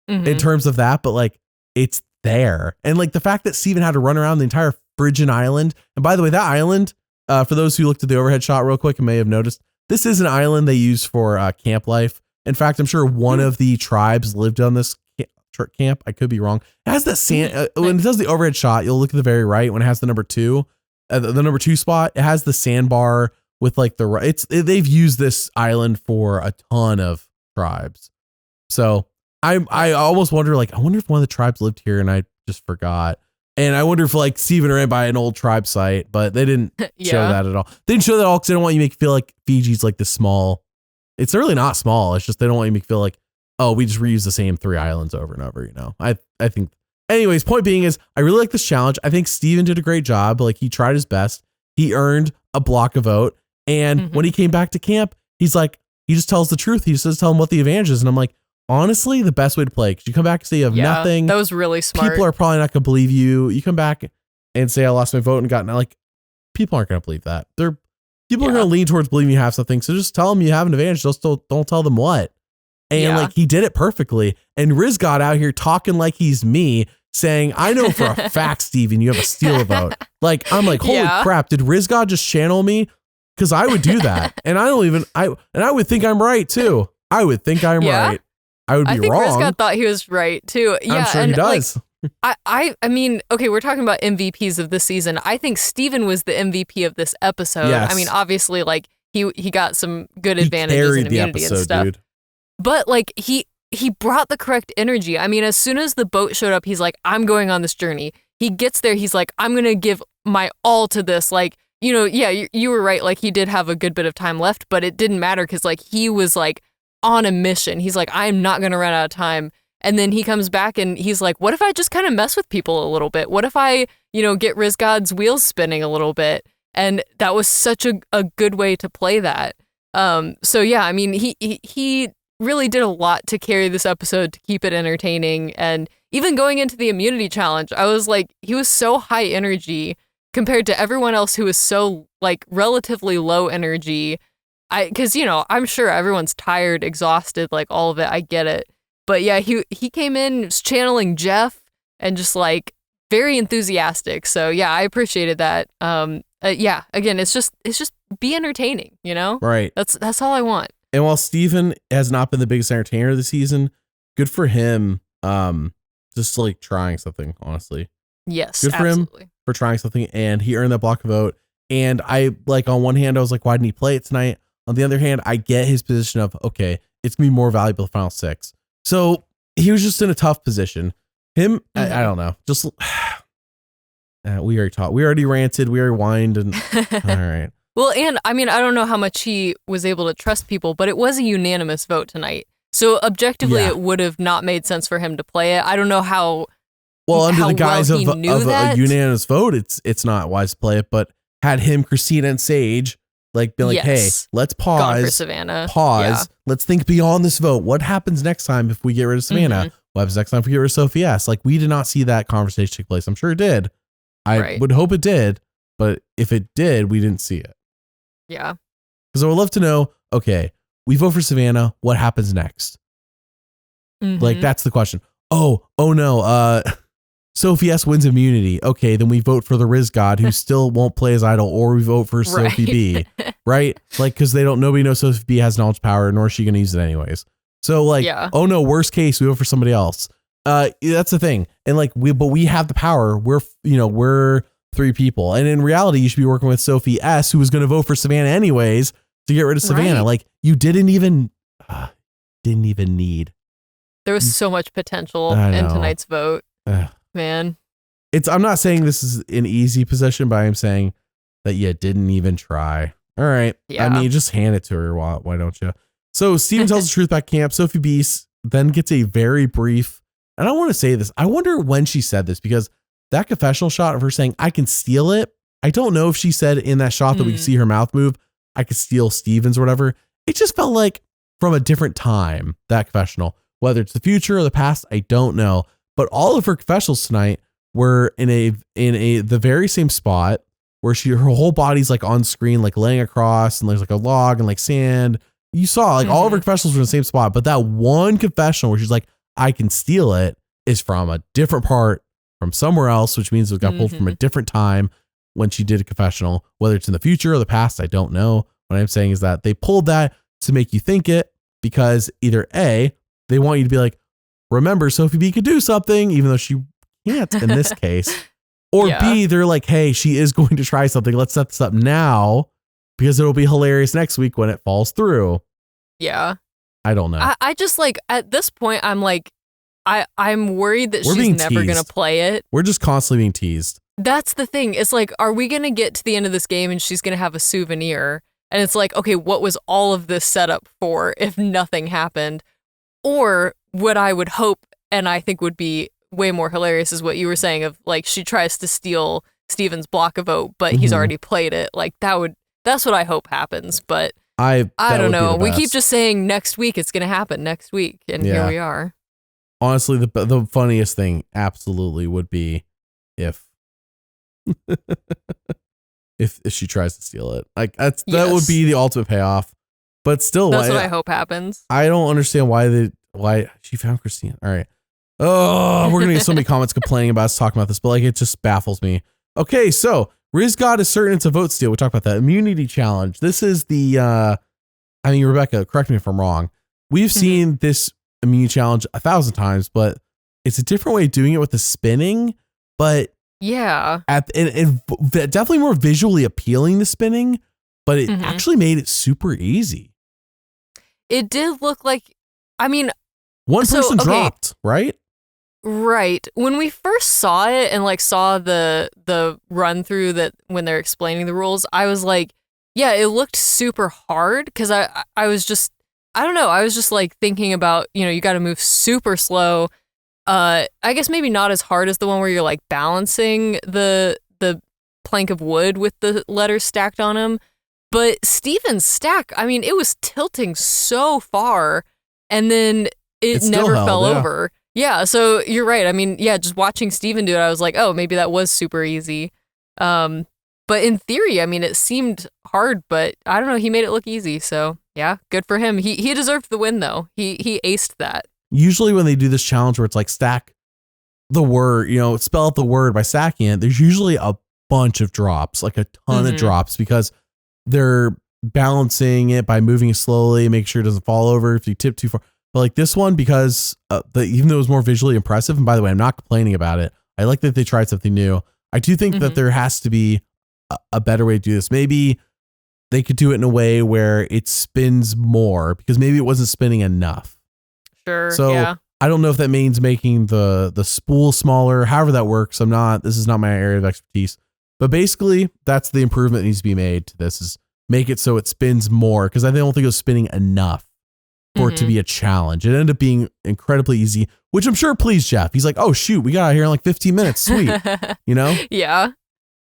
in terms of that, but like it's there. And like the fact that Steven had to run around the entire Phrygian island. And by the way, that island, for those who looked at the overhead shot real quick and may have noticed, this is an island they use for camp life. In fact, I'm sure one of the tribes lived on this camp. I could be wrong. It has that sand. When it does the overhead shot, you'll look at the very right when it has the number 2. The number 2 spot, it has the sandbar with like they've used this island for a ton of tribes. So I almost wonder, like, I wonder if one of the tribes lived here and I just forgot. And I wonder if like Steven ran by an old tribe site, but they didn't show that at all. They didn't show that at all because they don't want you to feel like Fiji's like this small. It's really not small. It's just they don't want you to feel like, oh, we just reuse the same 3 islands over and over, you know. I think. Anyways, point being is I really like this challenge. I think Steven did a great job. Like he tried his best. He earned a block of vote. And when he came back to camp, he's like, he just tells the truth. He just doesn't tell him what the advantage is. And I'm like, honestly, the best way to play, because you come back and say you have nothing. That was really smart. People are probably not going to believe you. You come back and say I lost my vote and got, like, people aren't going to believe that. People are going to lean towards believing you have something. So just tell them you have an advantage. Just don't tell them what. And like he did it perfectly. And Rizgod out here talking like he's me, saying, I know for a fact, Steven, you have a steal vote. Like, I'm like, holy crap, did Rizgod just channel me? Because I would do that. And I would think I'm right too. I would think I'm right. I would be wrong. I think Rizgod thought he was right too. Yeah, I'm sure he does. Like, I mean, okay, we're talking about MVPs of this season. I think Steven was the MVP of this episode. Yes. I mean, obviously, like he got some good advantages and immunity and stuff. Dude. But like he brought the correct energy. I mean, as soon as the boat showed up, he's like, I'm going on this journey. He gets there. He's like, I'm going to give my all to this. Like, you know, yeah, you were right. Like he did have a good bit of time left, but it didn't matter because like he was like on a mission. He's like, I'm not going to run out of time. And then he comes back and he's like, what if I just kind of mess with people a little bit? What if I, you know, get Rizgod's wheels spinning a little bit? And that was such a good way to play that. So yeah, I mean, he really did a lot to carry this episode to keep it entertaining. And even going into the immunity challenge, I was like, he was so high energy compared to everyone else who was so like relatively low energy. Because, you know, I'm sure everyone's tired, exhausted, like all of it. I get it. But yeah, he came in, was channeling Jeff and just like very enthusiastic. So yeah, I appreciated that. Yeah, again, it's just be entertaining, you know? Right. That's all I want. And while Steven has not been the biggest entertainer of the season, good for him. Just like trying something, honestly. Yes, good for him for trying something, and he earned that block of vote. And I like on one hand, I was like, why didn't he play it tonight? On the other hand, I get his position of okay, it's gonna be more valuable the final 6. So he was just in a tough position. Him, I don't know. Just we already talked. We already ranted. We already whined. And all right. Well, and I mean, I don't know how much he was able to trust people, but it was a unanimous vote tonight. So objectively, it would have not made sense for him to play it. I don't know how. Well, under the guise of a unanimous vote, it's not wise to play it. But had him, Christina, and Sage like been like, hey, let's pause. For Savannah. Pause. Yeah. Let's think beyond this vote. What happens next time if we get rid of Savannah? What happens next time if we get rid of Sophie S? Like, we did not see that conversation take place. I'm sure it did. I would hope it did. But if it did, we didn't see it. Yeah. Because I would love to know, okay, we vote for Savannah. What happens next? Like, that's the question. Oh no. Sophie S wins immunity. Okay, then we vote for the Rizgod, who still won't play as idol, or we vote for Sophie B. Right? Like, because nobody knows Sophie B has knowledge power, nor is she going to use it anyways. So, like, oh no, worst case, we vote for somebody else. That's the thing. And like, we have the power. We're 3 people. And in reality, you should be working with Sophie S, who was going to vote for Savannah anyways to get rid of Savannah. Right. Like, you didn't even need. There was so much potential in tonight's vote. Man. I'm not saying this is an easy position, but I'm saying that you didn't even try. All right. Yeah. I mean, just hand it to her. Why don't you? So Steven tells the truth back camp. Sophie B then gets a very brief, and I want to say this. I wonder when she said this, because that confessional shot of her saying, I can steal it. I don't know if she said in that shot that we could see her mouth move, I could steal Steven's or whatever. It just felt like from a different time, that confessional, whether it's the future or the past, I don't know. But all of her confessionals tonight were in the very same spot where her whole body's like on screen, like laying across, and there's like a log and like sand. You saw like all of her confessionals were in the same spot, but that one confessional where she's like, I can steal it, is from a different part, from somewhere else, which means it got pulled from a different time when she did a confessional, whether it's in the future or the past, I don't know. What I'm saying is that they pulled that to make you think it, because either A, they want you to be like, remember, Sophie B could do something, even though she can't in this case. Or B, they're like, hey, she is going to try something. Let's set this up now, because it'll be hilarious next week when it falls through. Yeah. I don't know. I just like, at this point, I'm like, I'm worried that she's never going to play it. We're just constantly being teased. That's the thing. It's like, are we going to get to the end of this game and she's going to have a souvenir? And it's like, okay, what was all of this set up for if nothing happened? Or what I would hope, and I think would be way more hilarious, is what you were saying of like, she tries to steal Steven's block of vote, but he's already played it. Like, that's what I hope happens. But I don't know. We keep just saying next week it's going to happen next week. And here we are. Honestly, the funniest thing absolutely would be if if she tries to steal it. Like, that would be the ultimate payoff. But still, that's what I hope happens. I don't understand why she found Christina. All right. Oh, we're gonna get so many comments complaining about us talking about this, but like, it just baffles me. Okay, so Rizgod is certain it's a vote steal. We talked about that immunity challenge. This is the Rebekah, correct me if I'm wrong. We've seen this immunity challenge 1,000 times, but it's a different way of doing it with the spinning. But and definitely more visually appealing, the spinning, but it actually made it super easy. It did look like, I mean, one person dropped, right? Right. When we first saw it and like saw the run through that when they're explaining the rules, I was like, yeah, it looked super hard, because I was just, I don't know, I was just like thinking about, you got to move super slow. I guess maybe not as hard as the one where you're like balancing the plank of wood with the letters stacked on them. But Steven's stack, I mean, it was tilting so far, and then it never fell over. Yeah, so you're right. I mean, just watching Steven do it, I was like, oh, maybe that was super easy. But in theory, I mean, it seemed hard, but I don't know, he made it look easy. So yeah, good for him. He deserved the win, though. He aced that. Usually when they do this challenge where it's like stack the word, spell out the word by stacking it, there's usually a bunch of drops, like a ton of drops, because they're balancing it by moving it slowly, make sure it doesn't fall over if you tip too far. But like this one, because even though it was more visually impressive, and by the way, I'm not complaining about it. I like that they tried something new. I do think that there has to be a better way to do this. Maybe they could do it in a way where it spins more, because maybe it wasn't spinning enough. Sure. So I don't know if that means making the spool smaller, however that works. This is not my area of expertise. But basically, that's the improvement that needs to be made to this, is make it so it spins more, because I don't think it was spinning enough. for it to be a challenge. It ended up being incredibly easy, which I'm sure pleased Jeff. He's like, oh shoot, we got out here in like 15 minutes. Sweet. You know? Yeah.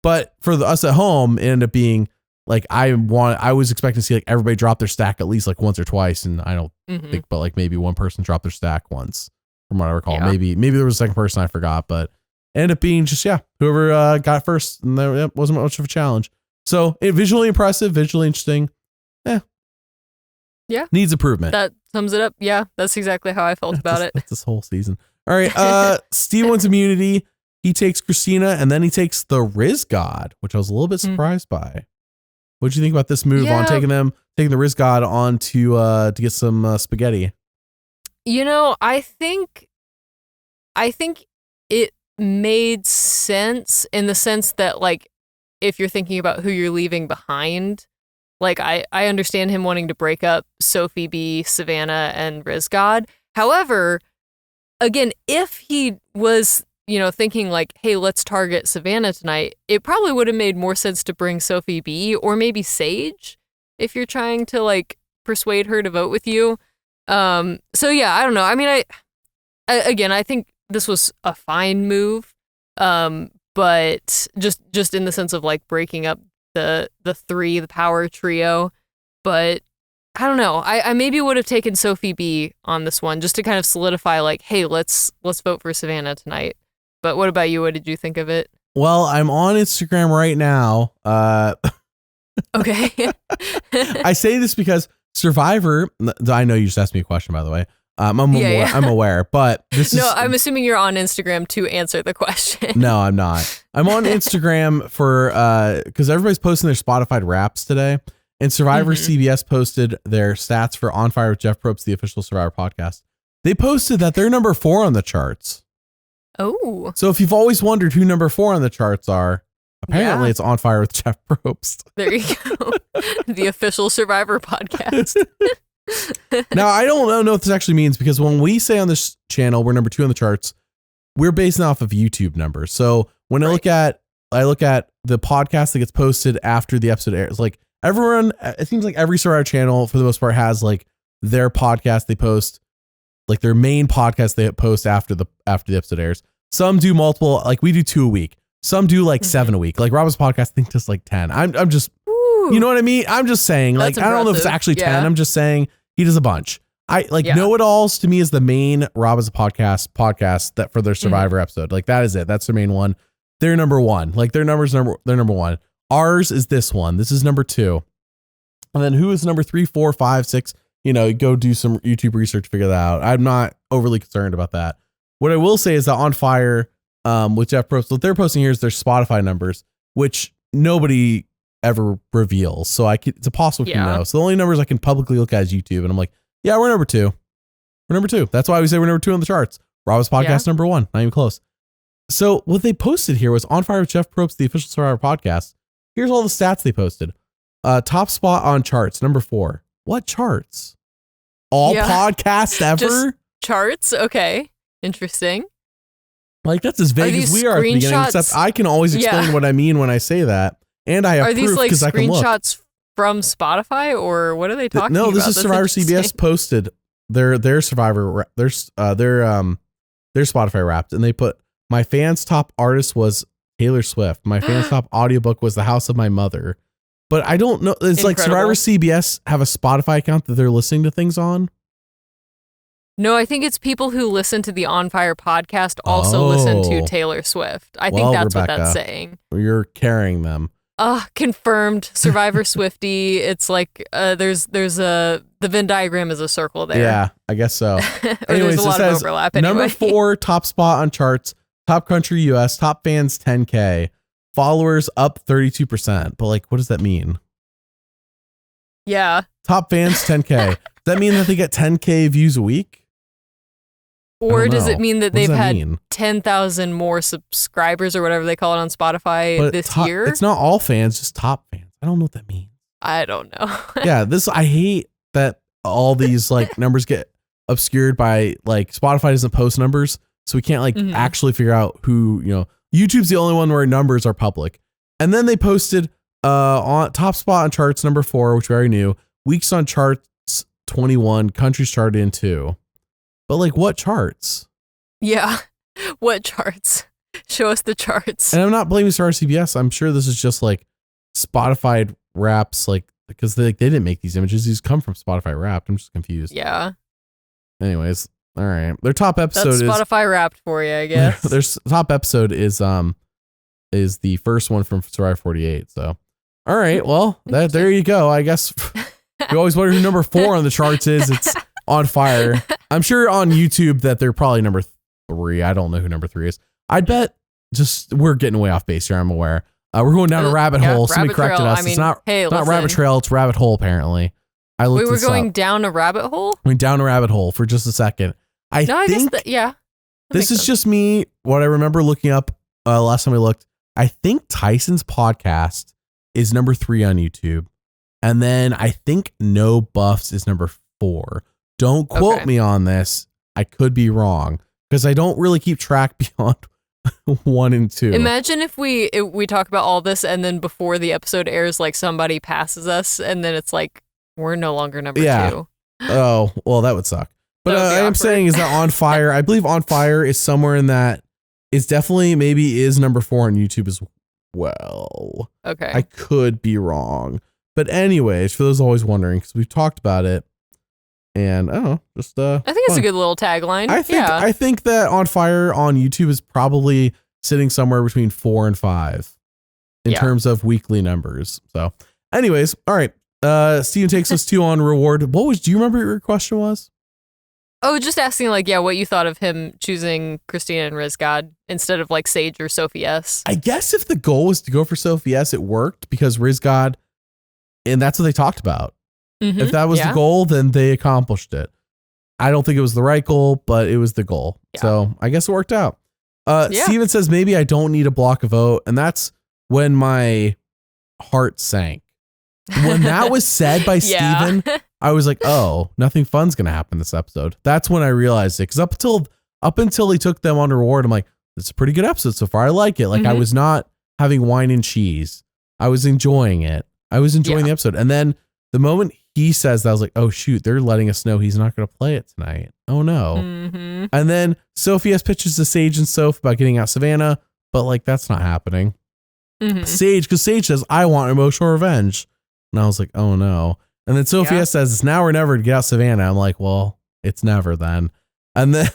But for us at home, it ended up being like, I was expecting to see like everybody drop their stack at least like once or twice. And I don't think, but like maybe one person dropped their stack once from what I recall. Yeah. Maybe there was a second person I forgot, but it ended up being just, whoever got first, and there wasn't much of a challenge. So visually impressive, visually interesting. Yeah. Needs improvement. That sums it up. Yeah. That's exactly how I felt about it. That's this whole season. All right. Steve wins immunity. He takes Christina, and then he takes the Rizgod, which I was a little bit surprised by. What did you think about this move on taking the Rizgod on to get some spaghetti? You know, I think it made sense in the sense that, like, if you're thinking about who you're leaving behind, like, I understand him wanting to break up Sophie B, Savannah, and Rizgod. However, again, if he was, thinking like, hey, let's target Savannah tonight, it probably would have made more sense to bring Sophie B or maybe Sage if you're trying to, like, persuade her to vote with you. So yeah, I don't know. I mean, I think this was a fine move. But just in the sense of like breaking up the power trio. But I don't know. I maybe would have taken Sophie B on this one just to kind of solidify like, hey, let's vote for Savannah tonight. But what about you? What did you think of it? Well, I'm on Instagram right now. Okay. I say this because Survivor, I know you just asked me a question, by the way. I'm aware, but I'm assuming you're on Instagram to answer the question. No, I'm not. I'm on Instagram for, cause everybody's posting their Spotify Wraps today, and Survivor CBS posted their stats for On Fire with Jeff Probst, the official Survivor podcast. They posted that they're number 4 on the charts. Oh. So if you've always wondered who number 4 on the charts are, apparently it's On Fire with Jeff Probst. There you go. The official Survivor podcast. Now, I don't know what this actually means, because when we say on this channel we're number 2 on the charts, we're basing off of YouTube numbers. So when I look at the podcast that gets posted after the episode airs, like everyone, it seems like every Survivor channel for the most part has like their podcast they post, like their main podcast they post after the episode airs. Some do multiple, like we do 2 a week. Some do like 7 a week. Like Robin's podcast, I think just like 10. I'm just, you know what I mean? I'm just saying, like, I don't know if it's actually 10. I'm just saying he does a bunch. Know It Alls to me is the main Robin's podcast that for their Survivor episode. Like that is it. That's their main one. They're number 1. Like their numbers, they're number 1. Ours is this one. This is number 2. And then who is number 3, 4, 5, 6? Go do some YouTube research, figure that out. I'm not overly concerned about that. What I will say is that On Fire with Jeff Probst, what they're posting here is their Spotify numbers, which nobody ever reveals. So it's impossible to know. So the only numbers I can publicly look at is YouTube. And I'm like, yeah, we're number 2. We're number 2. That's why we say we're number 2 on the charts. Robin's podcast number 1. Not even close. So what they posted here was On Fire with Jeff Probst, the official Survivor podcast. Here's all the stats they posted. Top spot on charts, number 4. What charts? All podcasts ever? Just charts? Okay. Interesting. Like that's as vague as we are at the beginning, except I can always explain what I mean when I say that. And I have proof because I can look. Are these like screenshots from Spotify, or what are they talking about? No, this is Survivor CBS posted their Survivor, their Spotify Wrapped, and they put, my fans' top artist was Taylor Swift. My fans' top audiobook was The House of My Mother. But I don't know. It's like Survivor CBS have a Spotify account that they're listening to things on. No, I think it's people who listen to the On Fire podcast also listen to Taylor Swift. I think that's Rebekah, what that's saying. You're carrying them. Confirmed. Survivor Swiftie. It's like there's the Venn diagram is a circle there. Yeah, I guess so. Anyways, there's a lot of overlap. Anyway. Number 4 top spot on charts. Top country US. Top fans 10K. Followers up 32%. But like, what does that mean? Yeah. Top fans 10K. Does that mean that they get 10K views a week? Or does it mean that they've had 10,000 more subscribers or whatever they call it on Spotify this year? It's not all fans, just top fans. I don't know what that means. I don't know. Yeah, I hate that all these like numbers get obscured by like Spotify doesn't post numbers, so we can't like actually figure out who, YouTube's the only one where numbers are public. And then they posted on top spot on charts number 4, which we already knew. Weeks on charts 21. Countries charted in 2. But like, what charts? Yeah. What charts? Show us the charts. And I'm not blaming Star CBS. I'm sure this is just like Spotify Wraps, like, because they didn't make these images. These come from Spotify Wrapped. I'm just confused. Yeah. Anyways, all right. Their top episode That's Spotify Wrapped for you, I guess. Their top episode is the first one from Survivor 48. So, all right. Well, there you go. I guess you always wonder who number 4 on the charts is. It's On Fire. I'm sure on YouTube that they're probably number 3. I don't know who number 3 is. I'd bet we're getting way off base here. I'm aware. We're going down a rabbit hole. Somebody corrected us. It's not rabbit trail. It's rabbit hole, apparently. We were going down a rabbit hole? Went down a rabbit hole for just a second. I think this is just me. What I remember looking up last time I looked, I think Tyson's podcast is number 3 on YouTube. And then I think No Buffs is number 4. Don't quote me on this. I could be wrong because I don't really keep track beyond 1 and 2. Imagine if we talk about all this and then before the episode airs, like somebody passes us and then it's like we're no longer number 2. Oh, well, that would suck. But I am saying is that On Fire, I believe On Fire is somewhere in that. It's definitely maybe is number 4 on YouTube as well. Okay. I could be wrong. But anyways, for those always wondering, because we've talked about it. And I don't know, just I think it's a good little tagline. I think that On Fire on YouTube is probably sitting somewhere between 4 and 5 in terms of weekly numbers. So anyways, all right. Steven takes us to on reward. Do you remember what your question was? Oh, just asking like, what you thought of him choosing Christina and Rizgod instead of like Sage or Sophie S. I guess if the goal was to go for Sophie S, it worked because Rizgod, and that's what they talked about. Mm-hmm. If that was the goal, then they accomplished it. I don't think it was the right goal, but it was the goal. Yeah. So I guess it worked out. Steven says, maybe I don't need a block of vote. And that's when my heart sank. When that was said by Steven, I was like, oh, nothing fun's going to happen this episode. That's when I realized it. Because up until he took them on reward, I'm like, it's a pretty good episode so far. I like it. Like I was not having wine and cheese. I was enjoying it. I was enjoying the episode. And then the moment he says that, I was like, oh, shoot, they're letting us know he's not going to play it tonight. Oh, no. Mm-hmm. And then Sophie S pitches to Sage and Soph about getting out Savannah. But like, that's not happening. Mm-hmm. Because Sage says, I want emotional revenge. And I was like, oh, no. And then Sophie S says, it's now or never to get out Savannah. I'm like, well, it's never then. And then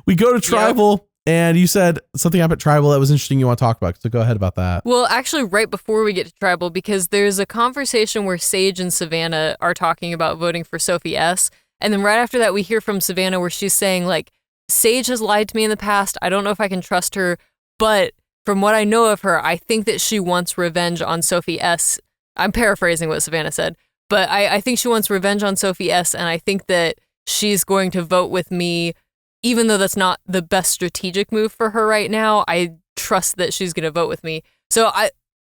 we go to Tribal. And you said something happened at Tribal that was interesting you want to talk about. So go ahead about that. Well, actually, right before we get to Tribal, because there's a conversation where Sage and Savannah are talking about voting for Sophie S. And then right after that, we hear from Savannah where she's saying, like, Sage has lied to me in the past. I don't know if I can trust her. But from what I know of her, I think that she wants revenge on Sophie S. I'm paraphrasing what Savannah said. But I think she wants revenge on Sophie S. And I think that she's going to vote with me. Even though that's not the best strategic move for her right now, I trust that she's going to vote with me. So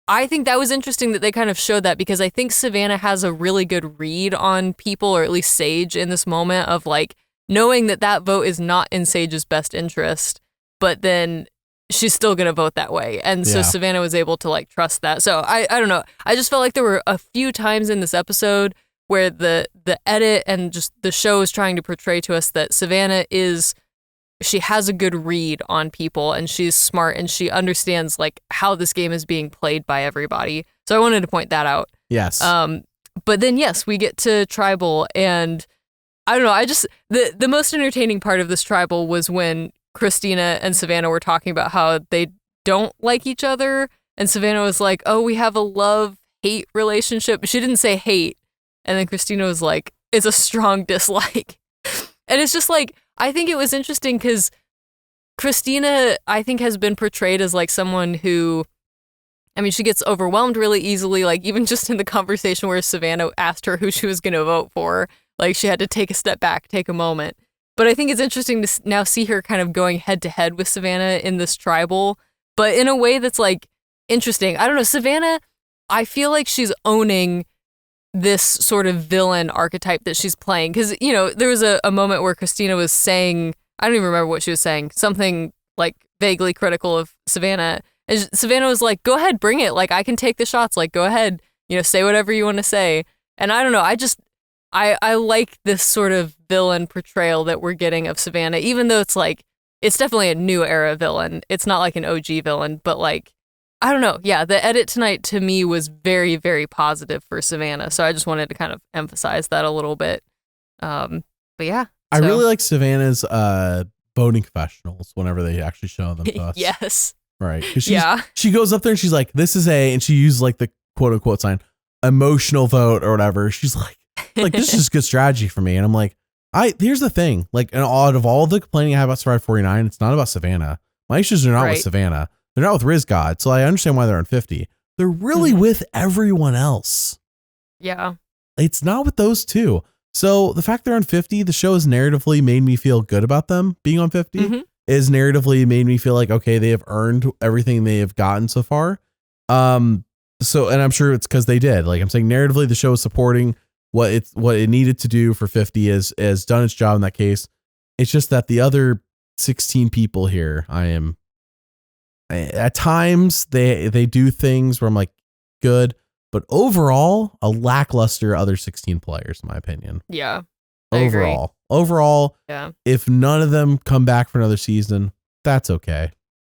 I think that was interesting that they kind of showed that because I think Savannah has a really good read on people, or at least Sage in this moment of like knowing that vote is not in Sage's best interest, but then she's still going to vote that way. And so Savannah was able to like trust that. So I don't know. I just felt like there were a few times in this episode where the edit and just the show is trying to portray to us that Savannah she has a good read on people and she's smart and she understands like how this game is being played by everybody. So I wanted to point that out. Yes. But then we get to Tribal and I don't know. The most entertaining part of this Tribal was when Christina and Savannah were talking about how they don't like each other. And Savannah was like, oh, we have a love-hate relationship. She didn't say hate. And then Christina was like, it's a strong dislike. And it's just like, I think it was interesting because Christina, I think, has been portrayed as like someone who, I mean, she gets overwhelmed really easily. Like even just in the conversation where Savannah asked her who she was going to vote for, like she had to take a step back, take a moment. But I think it's interesting to now see her kind of going head to head with Savannah in this Tribal, but in a way that's like interesting. I don't know. Savannah, I feel like she's owning this sort of villain archetype that she's playing. Because, you know, there was a moment where Christina was saying, I don't even remember what she was saying, something like vaguely critical of Savannah. And Savannah was like, go ahead, bring it. Like, I can take the shots. Like, go ahead, you know, say whatever you want to say. And I don't know. I like this sort of villain portrayal that we're getting of Savannah, even though it's like, it's definitely a new era villain. It's not like an OG villain, but like, I don't know. Yeah, the edit tonight to me was very, very positive for Savannah. So I just wanted to kind of emphasize that a little bit. But yeah. I really like Savannah's voting confessionals whenever they actually show them to us. Yes. Right. She goes up there and she's like, this is and she used like the quote unquote sign, emotional vote or whatever. She's like this is just good strategy for me. And I'm like, here's the thing. Like, and out of all the complaining I have about Survivor 49, it's not about Savannah. My issues are not with Savannah. They're not with Rizgod. So I understand why they're on 50. They're really with everyone else. Yeah. It's not with those two. So the fact they're on 50, the show has narratively made me feel good about them being on 50. Is narratively made me feel like, okay, they have earned everything they have gotten so far. So, and I'm sure it's because they did. Like I'm saying, narratively, the show is supporting what it needed to do for 50 has done its job in that case. It's just that the other 16 people here, at times they do things where I'm like, good, but overall a lackluster other 16 players, in my opinion. Yeah. Overall, yeah. If none of them come back for another season, that's okay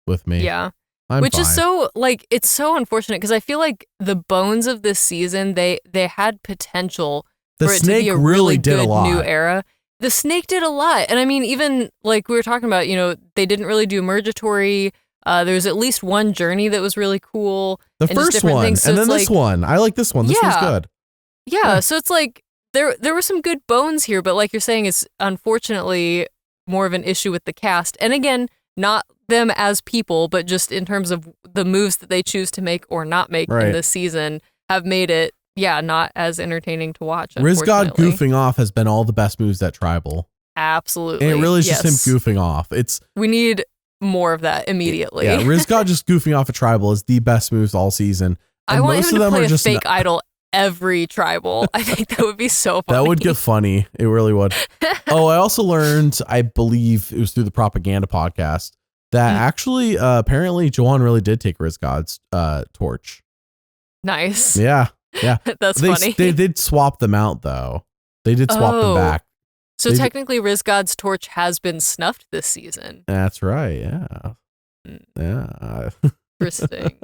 with me. Yeah. Which is so like, it's so unfortunate because I feel like the bones of this season, they had potential for it to be a really good new era. The snake did a lot. And I mean, even like we were talking about, they didn't really do Emergatory. There's at least one journey that was really cool. The first one. Things. So and then this one. I like this one. This one's good. Yeah. So it's like there were some good bones here, but like you're saying, it's unfortunately more of an issue with the cast. And again, not them as people, but just in terms of the moves that they choose to make or not make in this season have made it, not as entertaining to watch. Rizgod goofing off has been all the best moves at Tribal. Absolutely. And it really is just him goofing off. We need more of that immediately. Yeah, Rizgod just goofing off at Tribal is the best moves all season. And I want him to play a fake idol every Tribal. I think that would be so funny. That would get funny. It really would. I also learned, I believe it was through the Propaganda podcast, that actually, apparently, Joanne really did take Rizgod's torch. Nice. Yeah. That's funny. They did swap them out, though. They did swap them back. So technically, Rizgod's torch has been snuffed this season. That's right. Yeah. Yeah. Interesting.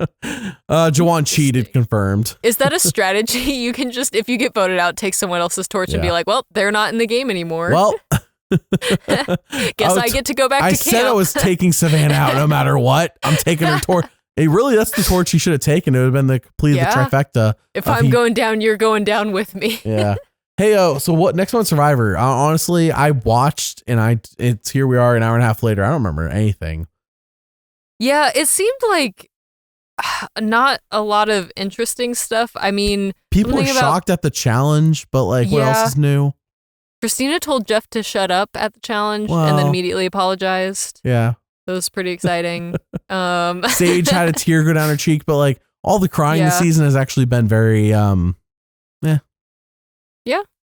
Joanne cheated, confirmed. Is that a strategy? You can just, if you get voted out, take someone else's torch and be like, well, they're not in the game anymore. Well, guess I get to go back to camp. I said I was taking Savannah out no matter what. I'm taking her torch. That's the torch he should have taken. It would have been the trifecta. If I'm going down, you're going down with me. Yeah. Hey, so what next one? Survivor. Honestly, I watched and it's here we are an hour and a half later. I don't remember anything. Yeah, it seemed like not a lot of interesting stuff. I mean, people were shocked at the challenge, but like, what else is new? Christina told Jeff to shut up at the challenge and then immediately apologized. Yeah. That was pretty exciting. Sage had a tear go down her cheek, but like all the crying this season has actually been very,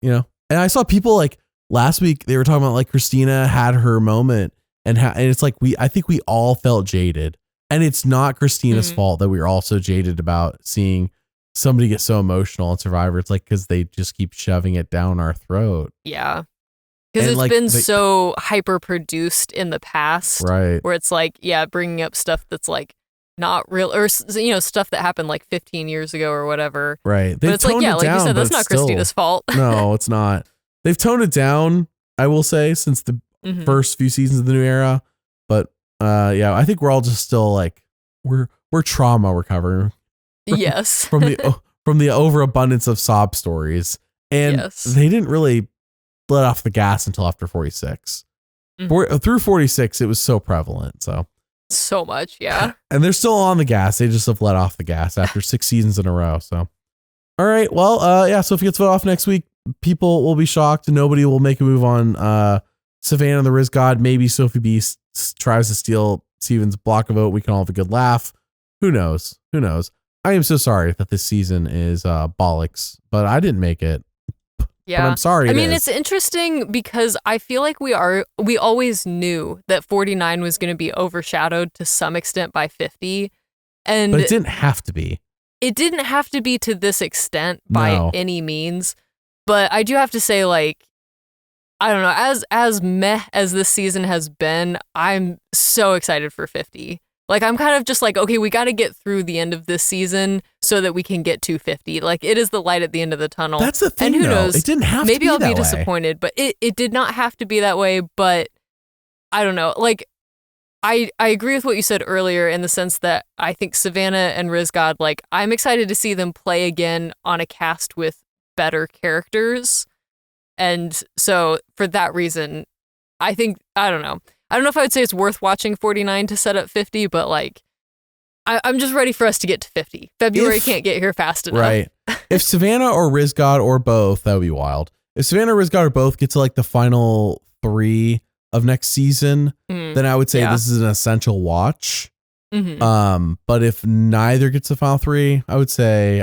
Yeah. And I saw people like last week, they were talking about like Christina had her moment and it's like, I think we all felt jaded, and it's not Christina's fault that we were all so jaded about seeing somebody get so emotional on Survivor. It's like, cause they just keep shoving it down our throat. Yeah. Because it's been so hyper produced in the past, right? Where it's like, bringing up stuff that's like not real, or stuff that happened like 15 years ago or whatever, right? But it's like, like you said, that's not Christina's fault. No, it's not. They've toned it down, I will say, since the first few seasons of the new era. But I think we're all just still like we're trauma recovering. Yes, from the overabundance of sob stories, and they didn't really let off the gas until after 46. Through 46, it was so prevalent. So much, yeah. And they're still on the gas. They just have let off the gas after 6 seasons in a row. So, all right. Well, Sophie gets voted off next week. People will be shocked. Nobody will make a move on Savannah the Rizgod. Maybe Sophie B tries to steal Steven's block of vote. We can all have a good laugh. Who knows? I am so sorry that this season is bollocks, but I didn't make it. Yeah. But I'm sorry. I mean, it's interesting because I feel like we always knew that 49 was going to be overshadowed to some extent by 50. But it didn't have to be. It didn't have to be to this extent by any means. But I do have to say, like, I don't know, as meh as this season has been, I'm so excited for 50. Like, I'm kind of just like, okay, we got to get through the end of this season so that we can get to 50. Like, it is the light at the end of the tunnel. That's the thing, and who though. knows? It didn't have maybe to be I'll that be way. disappointed, but it did not have to be that way. But I don't know. Like, I agree with what you said earlier in the sense that I think Savannah and Rizgod, like, I'm excited to see them play again on a cast with better characters. And so for that reason, I think, I don't know if I would say it's worth watching 49 to set up 50, but like, I'm just ready for us to get to 50. February can't get here fast enough. Right. If Savannah or Rizgod or both, that would be wild. If Savannah or Rizgod or both get to like the final 3 of next season, then I would say this is an essential watch. But if neither gets to the final 3, I would say,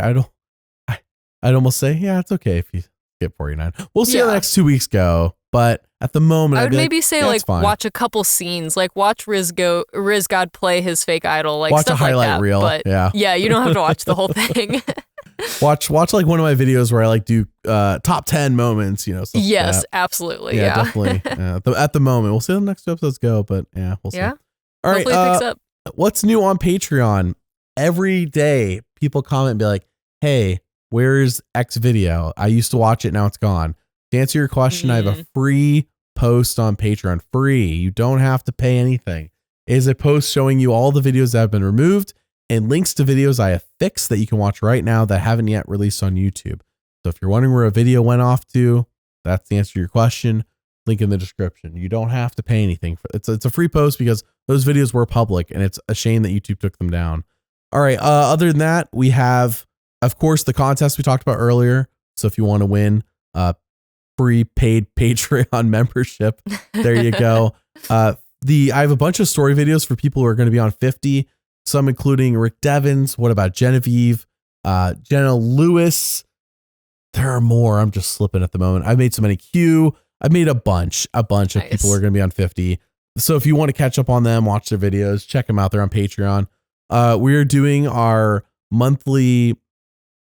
I'd almost say, yeah, it's okay if you get 49. We'll see how the next 2 weeks go. But at the moment, I would maybe like, say, like, watch a couple scenes, like watch Rizgod play his fake idol, like watch stuff a highlight like that. reel. But yeah, you don't have to watch the whole thing. watch like one of my videos where I like do top 10 moments, you know. Stuff yes, like that. Absolutely. Yeah, definitely. At the moment, we'll see how the next 2 episodes go, but yeah, we'll see. Yeah. All Hopefully right. It picks up. What's new on Patreon? Every day, people comment and be like, "Hey, where's X video? I used to watch it, now it's gone." To answer your question, I have a free post on Patreon. Free. You don't have to pay anything. It is a post showing you all the videos that have been removed and links to videos I have fixed that you can watch right now that haven't yet released on YouTube. So if you're wondering where a video went off to, that's the answer to your question. Link in the description. You don't have to pay anything. It's a free post because those videos were public and it's a shame that YouTube took them down. All right. Other than that, we have, of course, the contest we talked about earlier. So if you want to win free paid Patreon membership, there you go. I have a bunch of story videos for people who are going to be on 50, some including Rick Devens. What about Genevieve, Jenna Lewis? There are more. I'm just slipping at the moment. I've made so many. I've made a bunch of people who are going to be on 50. So if you want to catch up on them, watch their videos, check them out. They're on Patreon. We're doing our monthly.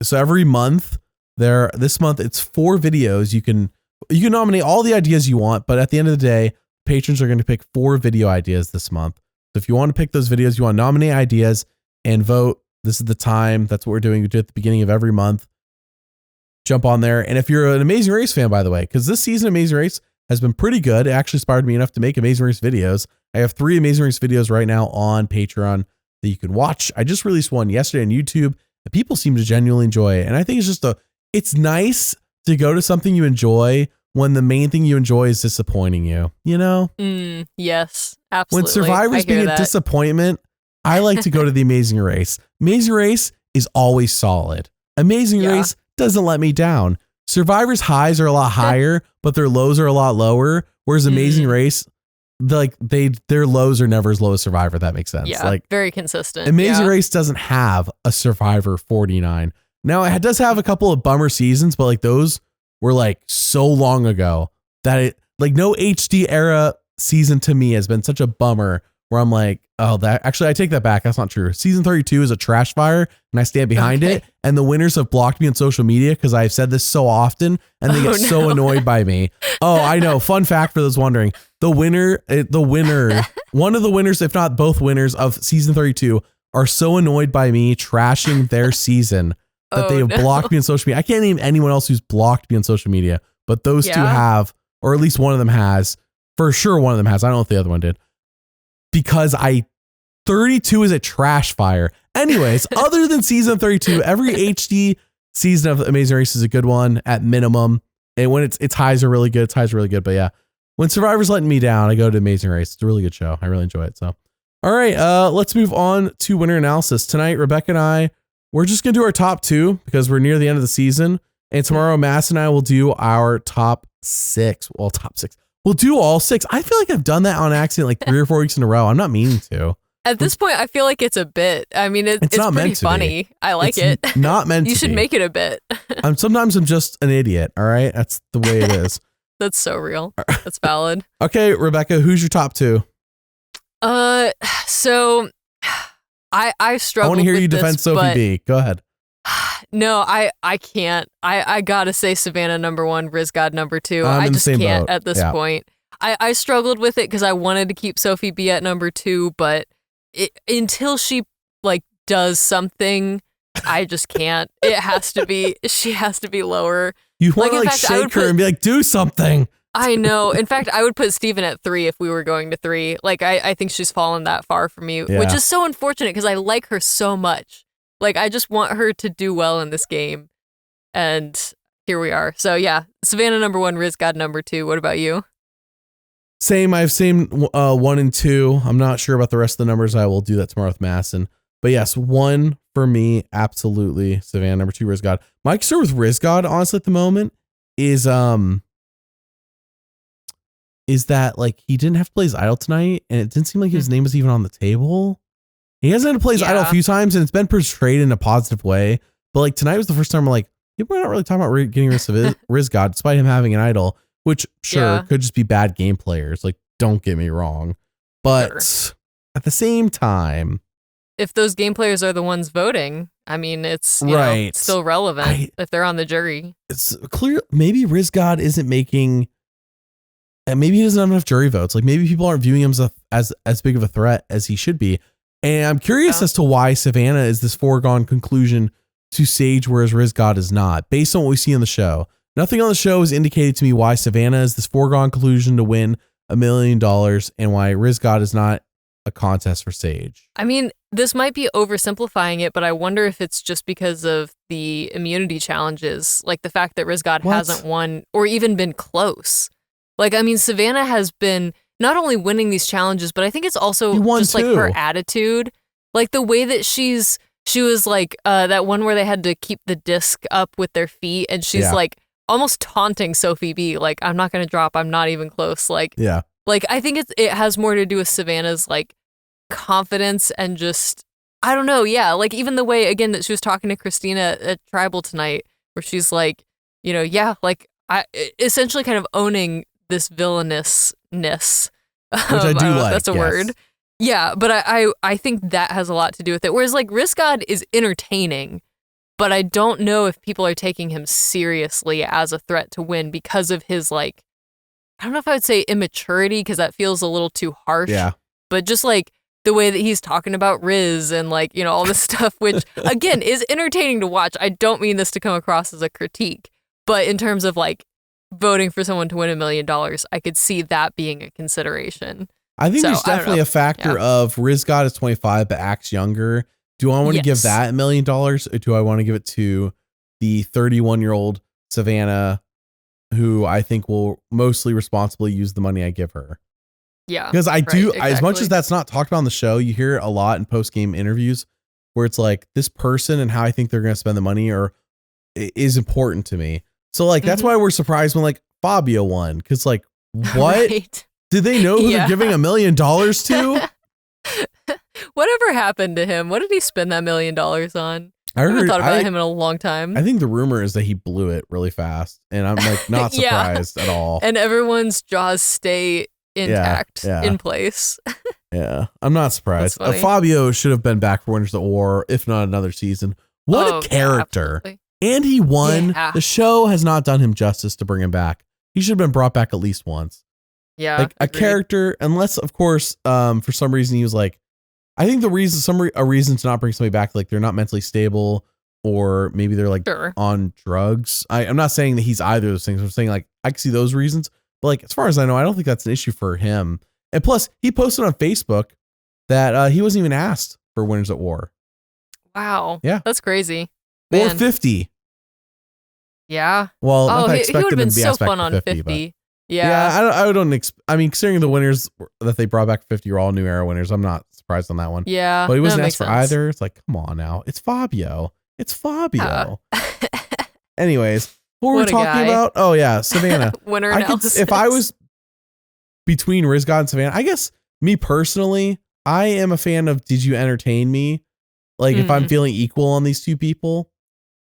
So every month this month it's 4 videos. You can nominate all the ideas you want, but at the end of the day, patrons are going to pick 4 video ideas this month. So if you want to pick those videos, you want to nominate ideas and vote. This is the time. That's what we're doing. We do it at the beginning of every month. Jump on there. And if you're an Amazing Race fan, by the way, because this season Amazing Race has been pretty good. It actually inspired me enough to make Amazing Race videos. I have 3 Amazing Race videos right now on Patreon that you can watch. I just released one yesterday on YouTube and people seem to genuinely enjoy it. And I think it's nice to go to something you enjoy when the main thing you enjoy is disappointing you, you know? Yes, absolutely. When Survivor's being a disappointment, I like to go to the Amazing Race. Amazing Race is always solid. Amazing Race doesn't let me down. Survivor's highs are a lot higher, but their lows are a lot lower. Whereas Amazing Race, their lows are never as low as Survivor. That makes sense. Yeah, like very consistent. Amazing Race doesn't have a Survivor 49. Now it does have a couple of bummer seasons, but like those were like so long ago that it like no HD era season to me has been such a bummer where I'm like, oh, that actually, I take that back. That's not true. Season 32 is a trash fire and I stand behind it. And the winners have blocked me on social media because I've said this so often and they get so annoyed by me. Oh, I know. Fun fact for those wondering, the winner, one of the winners, if not both winners of season 32 are so annoyed by me trashing their season that they have blocked me on social media. I can't name anyone else who's blocked me on social media, but those 2 have, or at least one of them has. For sure one of them has. I don't know if the other one did. Because 32 is a trash fire. Anyways, other than season 32, every HD season of Amazing Race is a good one at minimum. And when its highs are really good, But yeah, when Survivor's letting me down, I go to Amazing Race. It's a really good show. I really enjoy it. So, all right, let's move on to winner analysis. Tonight, Rebekah and I, we're just going to do our top 2 because we're near the end of the season. And tomorrow, Mass and I will do our top 6. Well, top 6. We'll do all 6. I feel like I've done that on accident like 3 or 4 weeks in a row. I'm not meaning to. At this point, I feel like it's a bit. I mean, it's not pretty meant to funny. be. I like it's it. Not meant to You should be. make it a bit. Sometimes I'm just an idiot. All right. That's the way it is. That's so real. That's valid. Okay, Rebekah, who's your top 2? So I struggled. I want to hear with you defend this, Sophie B. Go ahead. No, I can't. I gotta say Savannah number 1, Rizgod number 2. I'm I in the just same can't boat. at this point. I struggled with it because I wanted to keep Sophie B at number 2, but until she like does something, I just can't. She has to be lower. You want to like shake her and be like, do something. I know. In fact, I would put Steven at 3 if we were going to 3. Like, I think she's fallen that far from me, which is so unfortunate because I like her so much. Like, I just want her to do well in this game. And here we are. So, yeah, Savannah number 1, Rizgod number 2. What about you? Same. I've seen 1 and 2. I'm not sure about the rest of the numbers. I will do that tomorrow with Masson. But yes, 1 for me, absolutely. Savannah number 2, Rizgod. My concern with Rizgod, honestly, at the moment is that like he didn't have to play his idol tonight, and it didn't seem like his name was even on the table. He hasn't had to play his idol a few times, and it's been portrayed in a positive way. But like tonight was the first time we're like, people are not really talking about getting rid of Rizgod, despite him having an idol, which could just be bad game players. Like, don't get me wrong, but at the same time, if those game players are the ones voting, I mean, it's you know, it's still relevant if they're on the jury. It's clear maybe Rizgod isn't making. And maybe he doesn't have enough jury votes. Like maybe people aren't viewing him as big of a threat as he should be. And I'm curious as to why Savannah is this foregone conclusion to Sage, whereas Rizgod is not. Based on what we see on the show, nothing on the show has indicated to me why Savannah is this foregone conclusion to win $1 million and why Rizgod is not a contest for Sage. I mean, this might be oversimplifying it, but I wonder if it's just because of the immunity challenges, like the fact that Rizgod hasn't won or even been close. Like, I mean, Savannah has been not only winning these challenges, but I think it's also just like her attitude, like the way that she was like that one where they had to keep the disc up with their feet, and she's like almost taunting Sophie B, like, I'm not going to drop, I'm not even close. Like, like I think it has more to do with Savannah's like confidence and just, I don't know. Yeah. Like even the way, again, that she was talking to Christina at Tribal tonight, where she's like, you know, like I essentially kind of owning this villainousness, which I do like. That's a word. Yeah, but I think that has a lot to do with it. Whereas like Rizgod is entertaining, but I don't know if people are taking him seriously as a threat to win because of his like, I don't know if I would say immaturity because that feels a little too harsh. Yeah. But just like the way that he's talking about Riz and like, you know, all this stuff, which again is entertaining to watch. I don't mean this to come across as a critique, but in terms of like voting for someone to win $1 million, I could see that being a consideration. I think there's definitely a factor of Rizgod is 25 but acts younger. Do I want to give that $1 million, or do I want to give it to the 31-year-old Savannah, who I think will mostly responsibly use the money I give her? Yeah, because I do, as much as that's not talked about on the show, you hear a lot in post-game interviews where it's like this person and how I think they're going to spend the money is important to me. So like, that's why we're surprised when like Fabio won. Cause like, what did they know who they're giving $1 million to? Whatever happened to him? What did he spend that $1 million on? I haven't thought about him in a long time. I think the rumor is that he blew it really fast, and I'm like not surprised at all. And everyone's jaws stay intact in place. Yeah, I'm not surprised. Fabio should have been back for Winners of the War, if not another season. What a character. Yeah, and he won. Yeah. The show has not done him justice to bring him back. He should have been brought back at least once. Yeah. Like a character, unless of course, for some reason he was like, I think the reason, a reason to not bring somebody back, like they're not mentally stable, or maybe they're like on drugs. I'm not saying that he's either of those things. I'm saying like, I can see those reasons, but like, as far as I know, I don't think that's an issue for him. And plus he posted on Facebook that he wasn't even asked for Winners at War. Wow. Yeah. That's crazy. Man. Or 50. Yeah. Well, he would have been so fun on 50. Yeah. I mean, considering the winners that they brought back 50 are all new era winners, I'm not surprised on that one. Yeah. But he wasn't asked for either. It's like, come on now. It's Fabio. Anyways, what were we talking about? Oh yeah, Savannah. Winner analysis. If I was between Rizgod and Savannah, I guess me personally, I am a fan of Did You Entertain Me? Like if I'm feeling equal on these two people.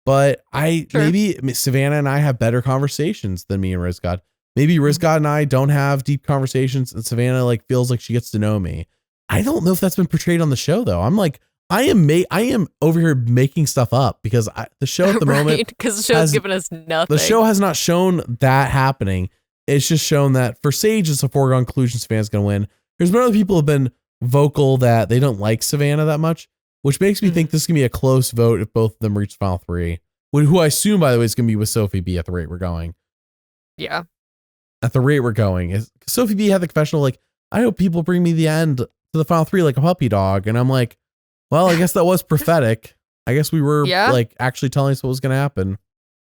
But maybe Savannah and I have better conversations than me and Rizgod. Maybe Rizgod and I don't have deep conversations, and Savannah like feels like she gets to know me. I don't know if that's been portrayed on the show though. I'm like, I am over here making stuff up because the show at the moment, because the show's given us nothing. The show has not shown that happening. It's just shown that for Sage, it's a foregone conclusion Savannah's going to win. There's been other people who have been vocal that they don't like Savannah that much, which makes me think this is going to be a close vote if both of them reach final 3. Who I assume, by the way, is going to be with Sophie B at the rate we're going. Yeah. At the rate we're going. Sophie B had the confessional, like, I hope people bring me the end to the final 3 like a puppy dog. And I'm like, well, I guess that was prophetic. I guess we were like actually telling us what was going to happen.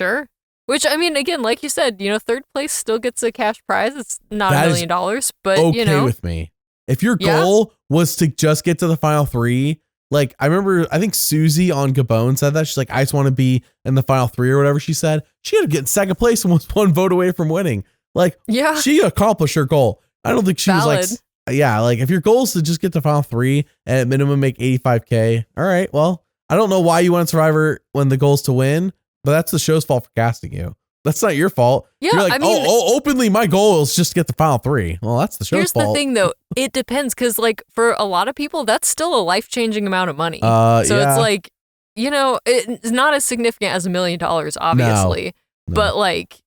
Sure. Which, I mean, again, like you said, third place still gets a cash prize. It's not $1 million, but okay with me. If your goal was to just get to the final 3, like I remember, I think Susie on Gabon said that. She's like, I just want to be in the final 3 or whatever she said. She had to get in second place and was 1 vote away from winning. Like, she accomplished her goal. I don't think she was like, like if your goal is to just get to final 3 and at minimum make $85K. All right. Well, I don't know why you want Survivor when the goal is to win, but that's the show's fault for casting you. That's not your fault. Yeah, you're like, I mean, openly, my goal is just to get the final 3. Well, that's the show's fault. Here's the thing, though. It depends, because, like, for a lot of people, that's still a life-changing amount of money. So it's like, it's not as significant as $1 million, obviously. No. But, like,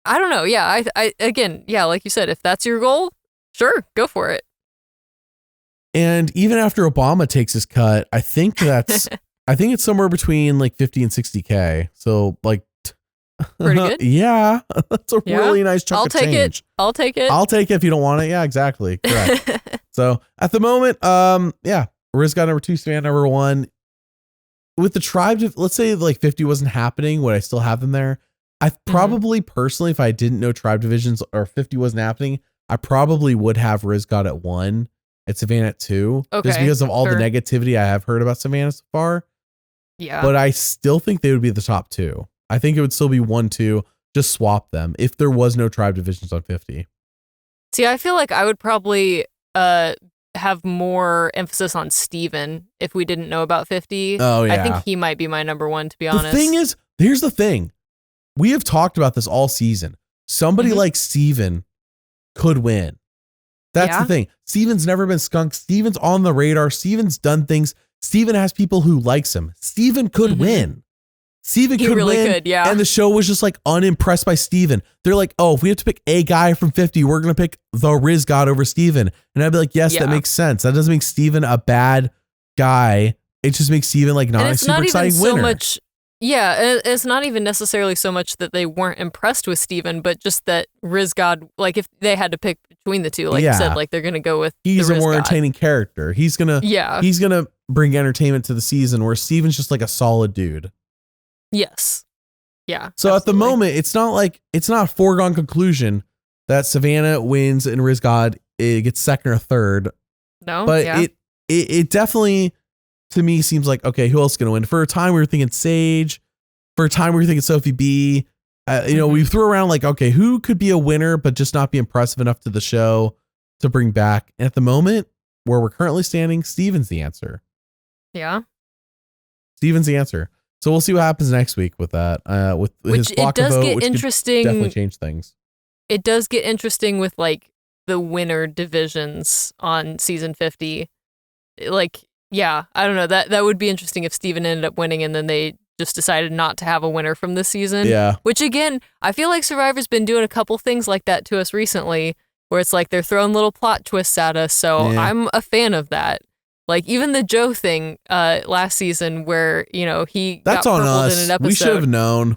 I don't know. Yeah, I again, like you said, if that's your goal, sure, go for it. And even after Obama takes his cut, I think it's somewhere between, like, 50 and 60K. So, like, pretty good. Yeah, that's a really nice chunk of change. I'll take it. I'll take it if you don't want it. Yeah, exactly. Correct. So at the moment, Rizgod number 2, Savannah number 1. With the tribe, let's say like 50 wasn't happening, would I still have them there? I probably personally, if I didn't know tribe divisions or 50 wasn't happening, I probably would have Rizgod at 1 and Savannah at 2. Okay, just because of all the negativity I have heard about Savannah so far. Yeah. But I still think they would be the top 2. I think it would still be 1, 2. Just swap them if there was no tribe divisions on 50. See, I feel like I would probably have more emphasis on Steven if we didn't know about 50. Oh, yeah. I think he might be my number 1, to be honest. The thing is, here's the thing. We have talked about this all season. Somebody like Steven could win. That's the thing. Steven's never been skunked. Steven's on the radar. Steven's done things. Steven has people who likes him. Steven could win. Steven could win, and the show was just like unimpressed by Steven. They're like, oh, if we have to pick a guy from 50, we're going to pick the Rizgod over Steven. And I'd be like, yes, that makes sense. That doesn't make Steven a bad guy. It just makes Steven like not a super exciting winner. It's not even necessarily so much that they weren't impressed with Steven, but just that Rizgod, like if they had to pick between the two, like you said, like they're going to go with he's a more entertaining character. He's going to bring entertainment to the season, where Steven's just like a solid dude. Yes. Yeah. So at the moment, it's not a foregone conclusion that Savannah wins and Rizgod gets second or third. No. But it definitely, to me, seems like, okay, who else is going to win? For a time, we were thinking Sage. For a time, we were thinking Sophie B. We threw around like, okay, who could be a winner, but just not be impressive enough to the show to bring back? And at the moment, where we're currently standing, Steven's the answer. Yeah. Steven's the answer. So we'll see what happens next week with that. With his block of vote, which could definitely change things. It does get interesting with like the winner divisions on season 50. Like, I don't know. That would be interesting if Steven ended up winning and then they just decided not to have a winner from this season. Yeah. Which again, I feel like Survivor's been doing a couple things like that to us recently, where it's like they're throwing little plot twists at us. So I'm a fan of that. Like even the Joe thing last season where, he That's got on purpled us. in an episode. We should have known.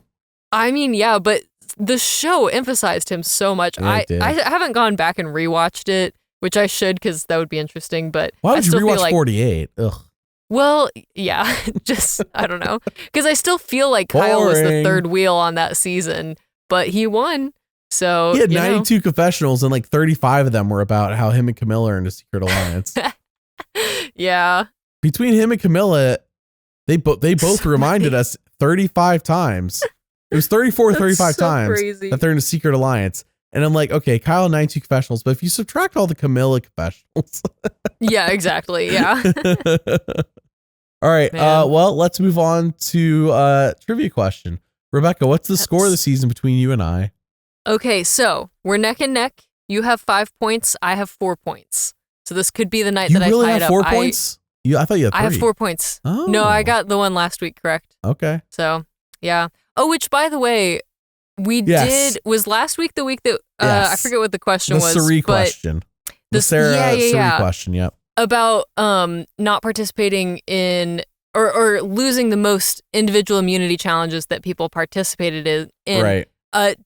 I mean, yeah, but the show emphasized him so much. I haven't gone back and rewatched it, which I should because that would be interesting. But why would you rewatch like, 48? Ugh. Well, yeah, just I don't know, because I still feel like Kyle was the third wheel on that season, but he won. So he had 92 confessionals, and like 35 of them were about how him and Camilla are in a secret alliance. Yeah. Between him and Camilla, they both reminded us 35 times. It was 34 or 35 times that they're in a secret alliance. And I'm like, okay, Kyle 92 confessionals, but if you subtract all the Camilla confessionals. Yeah, exactly. Yeah. All right. Well, let's move on to trivia question. Rebekah, what's the score of the season between you and I? Okay, so we're neck and neck. You have 5 points. I have 4 points. So this could be the night that I tied up. You really have 4 points? I thought you had 3. I have 4 points. Oh. No, I got the one last week correct. Okay. So, yeah. Oh, which, by the way, was last week the week that, I forget what the question was. The Sari question. The Sarah Sari question, yep. About not participating in, or losing the most individual immunity challenges that people participated in. Right.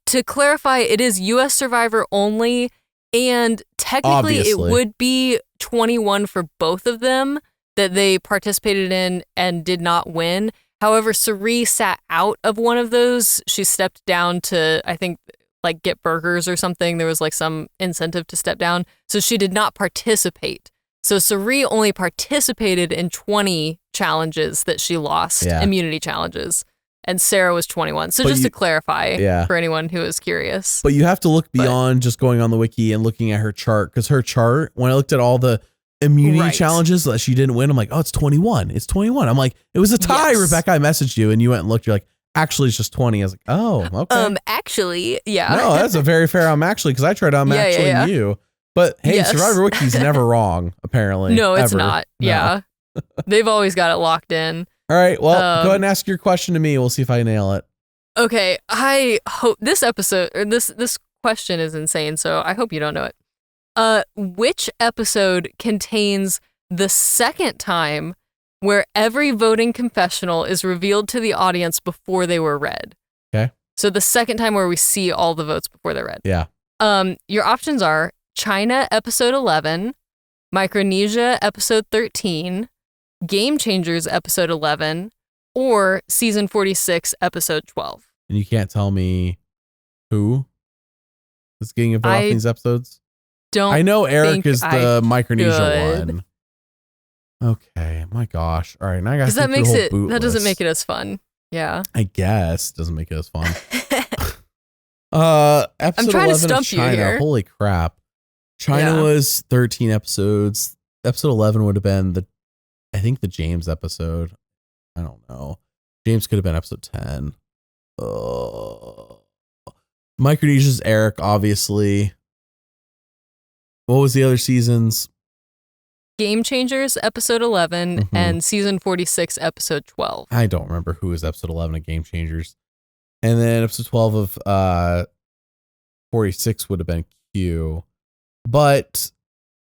To clarify, it is U.S. Survivor only, and technically Obviously. it would be 21 for both of them that they participated in and did not win. However, Sari sat out of one of those. She stepped down to, I think, like get burgers or something. There was like some incentive to step down. So she did not participate. So Sari only participated in 20 challenges that she lost, immunity challenges. And Sarah was 21. So just to clarify for anyone who is curious. But you have to look beyond just going on the wiki and looking at her chart, because her chart, when I looked at all the immunity challenges that she didn't win, I'm like, oh, it's 21. It's 21. I'm like, it was a tie, Rebekah. I messaged you and you went and looked. You're like, actually, it's just 20. I was like, oh, okay. Actually, yeah. No, that's a very fair actually, because I tried actually you. But hey, Survivor Wiki's never wrong, apparently. No, it's ever. not. No. Yeah. They've always got it locked in. All right. Well, go ahead and ask your question to me. We'll see if I nail it. Okay. I hope this episode, or this question is insane, so I hope you don't know it. Which episode contains the second time where every voting confessional is revealed to the audience before they were read? Okay. So the second time where we see all the votes before they're read. Yeah. Your options are China episode 11, Micronesia episode 13, Game Changers episode 11, or season 46 episode 12. And you can't tell me who is getting a vote off these episodes? I know Eric is the Micronesia one. Okay, my gosh. All right, now I got to that makes it. That doesn't make it as fun. Yeah. I guess doesn't make it as fun. Episode I'm trying 11 to stump of China. you here. Holy crap! China was 13 episodes. Episode 11 would have been I think the James episode. I don't know. James could have been episode 10. Micronesia's Eric, obviously. What was the other seasons? Game Changers episode 11 and season 46 episode 12. I don't remember who was episode 11 of Game Changers. And then episode 12 of 46 would have been Q. But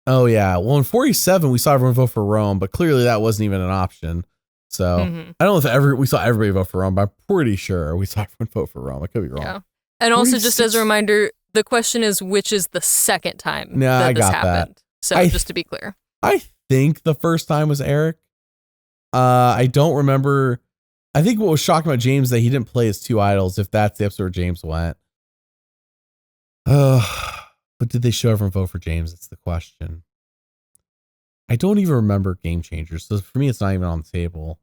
well, in 47 we saw everyone vote for Rome, but clearly that wasn't even an option. So I don't know if we saw everybody vote for Rome, but I'm pretty sure we saw everyone vote for Rome. I could be wrong. Yeah. And also, just as a reminder, the question is which is the second time that this That. happened. So just to be clear. I think the first time was Eric. I don't remember. I think what was shocking about James is that he didn't play his 2 idols, if that's the episode where James went. But did they show everyone vote for James? That's the question. I don't even remember Game Changers. So for me, it's not even on the table.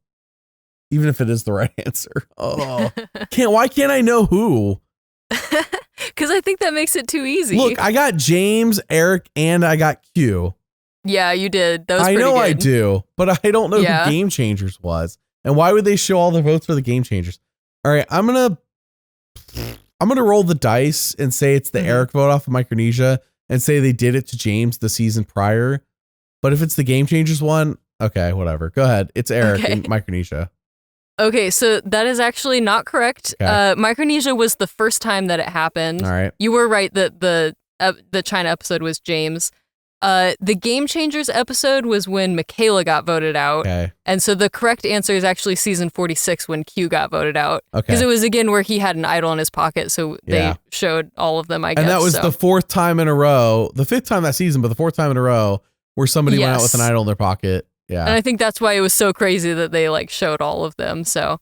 Even if it is the right answer. Oh, why can't I know who? Because I think that makes it too easy. Look, I got James, Eric, and I got Q. Yeah, you did. That was pretty I know good. I do, but I don't know who Game Changers was. And why would they show all the votes for the Game Changers? All right, I'm gonna roll the dice and say it's the Eric vote off of Micronesia and say they did it to James the season prior. But if it's the Game Changers one, okay, whatever. Go ahead. It's Eric in Micronesia. Okay, so that is actually not correct. Okay. Micronesia was the first time that it happened. All right. You were right that the China episode was James. The Game Changers episode was when Michaela got voted out. Okay. And so the correct answer is actually season 46 when Q got voted out. Okay. Because it was again where he had an idol in his pocket, so they showed all of them, I guess. And that was the 4th time in a row, the 5th time that season, but the 4th time in a row where somebody went out with an idol in their pocket. Yeah. And I think that's why it was so crazy that they showed all of them. So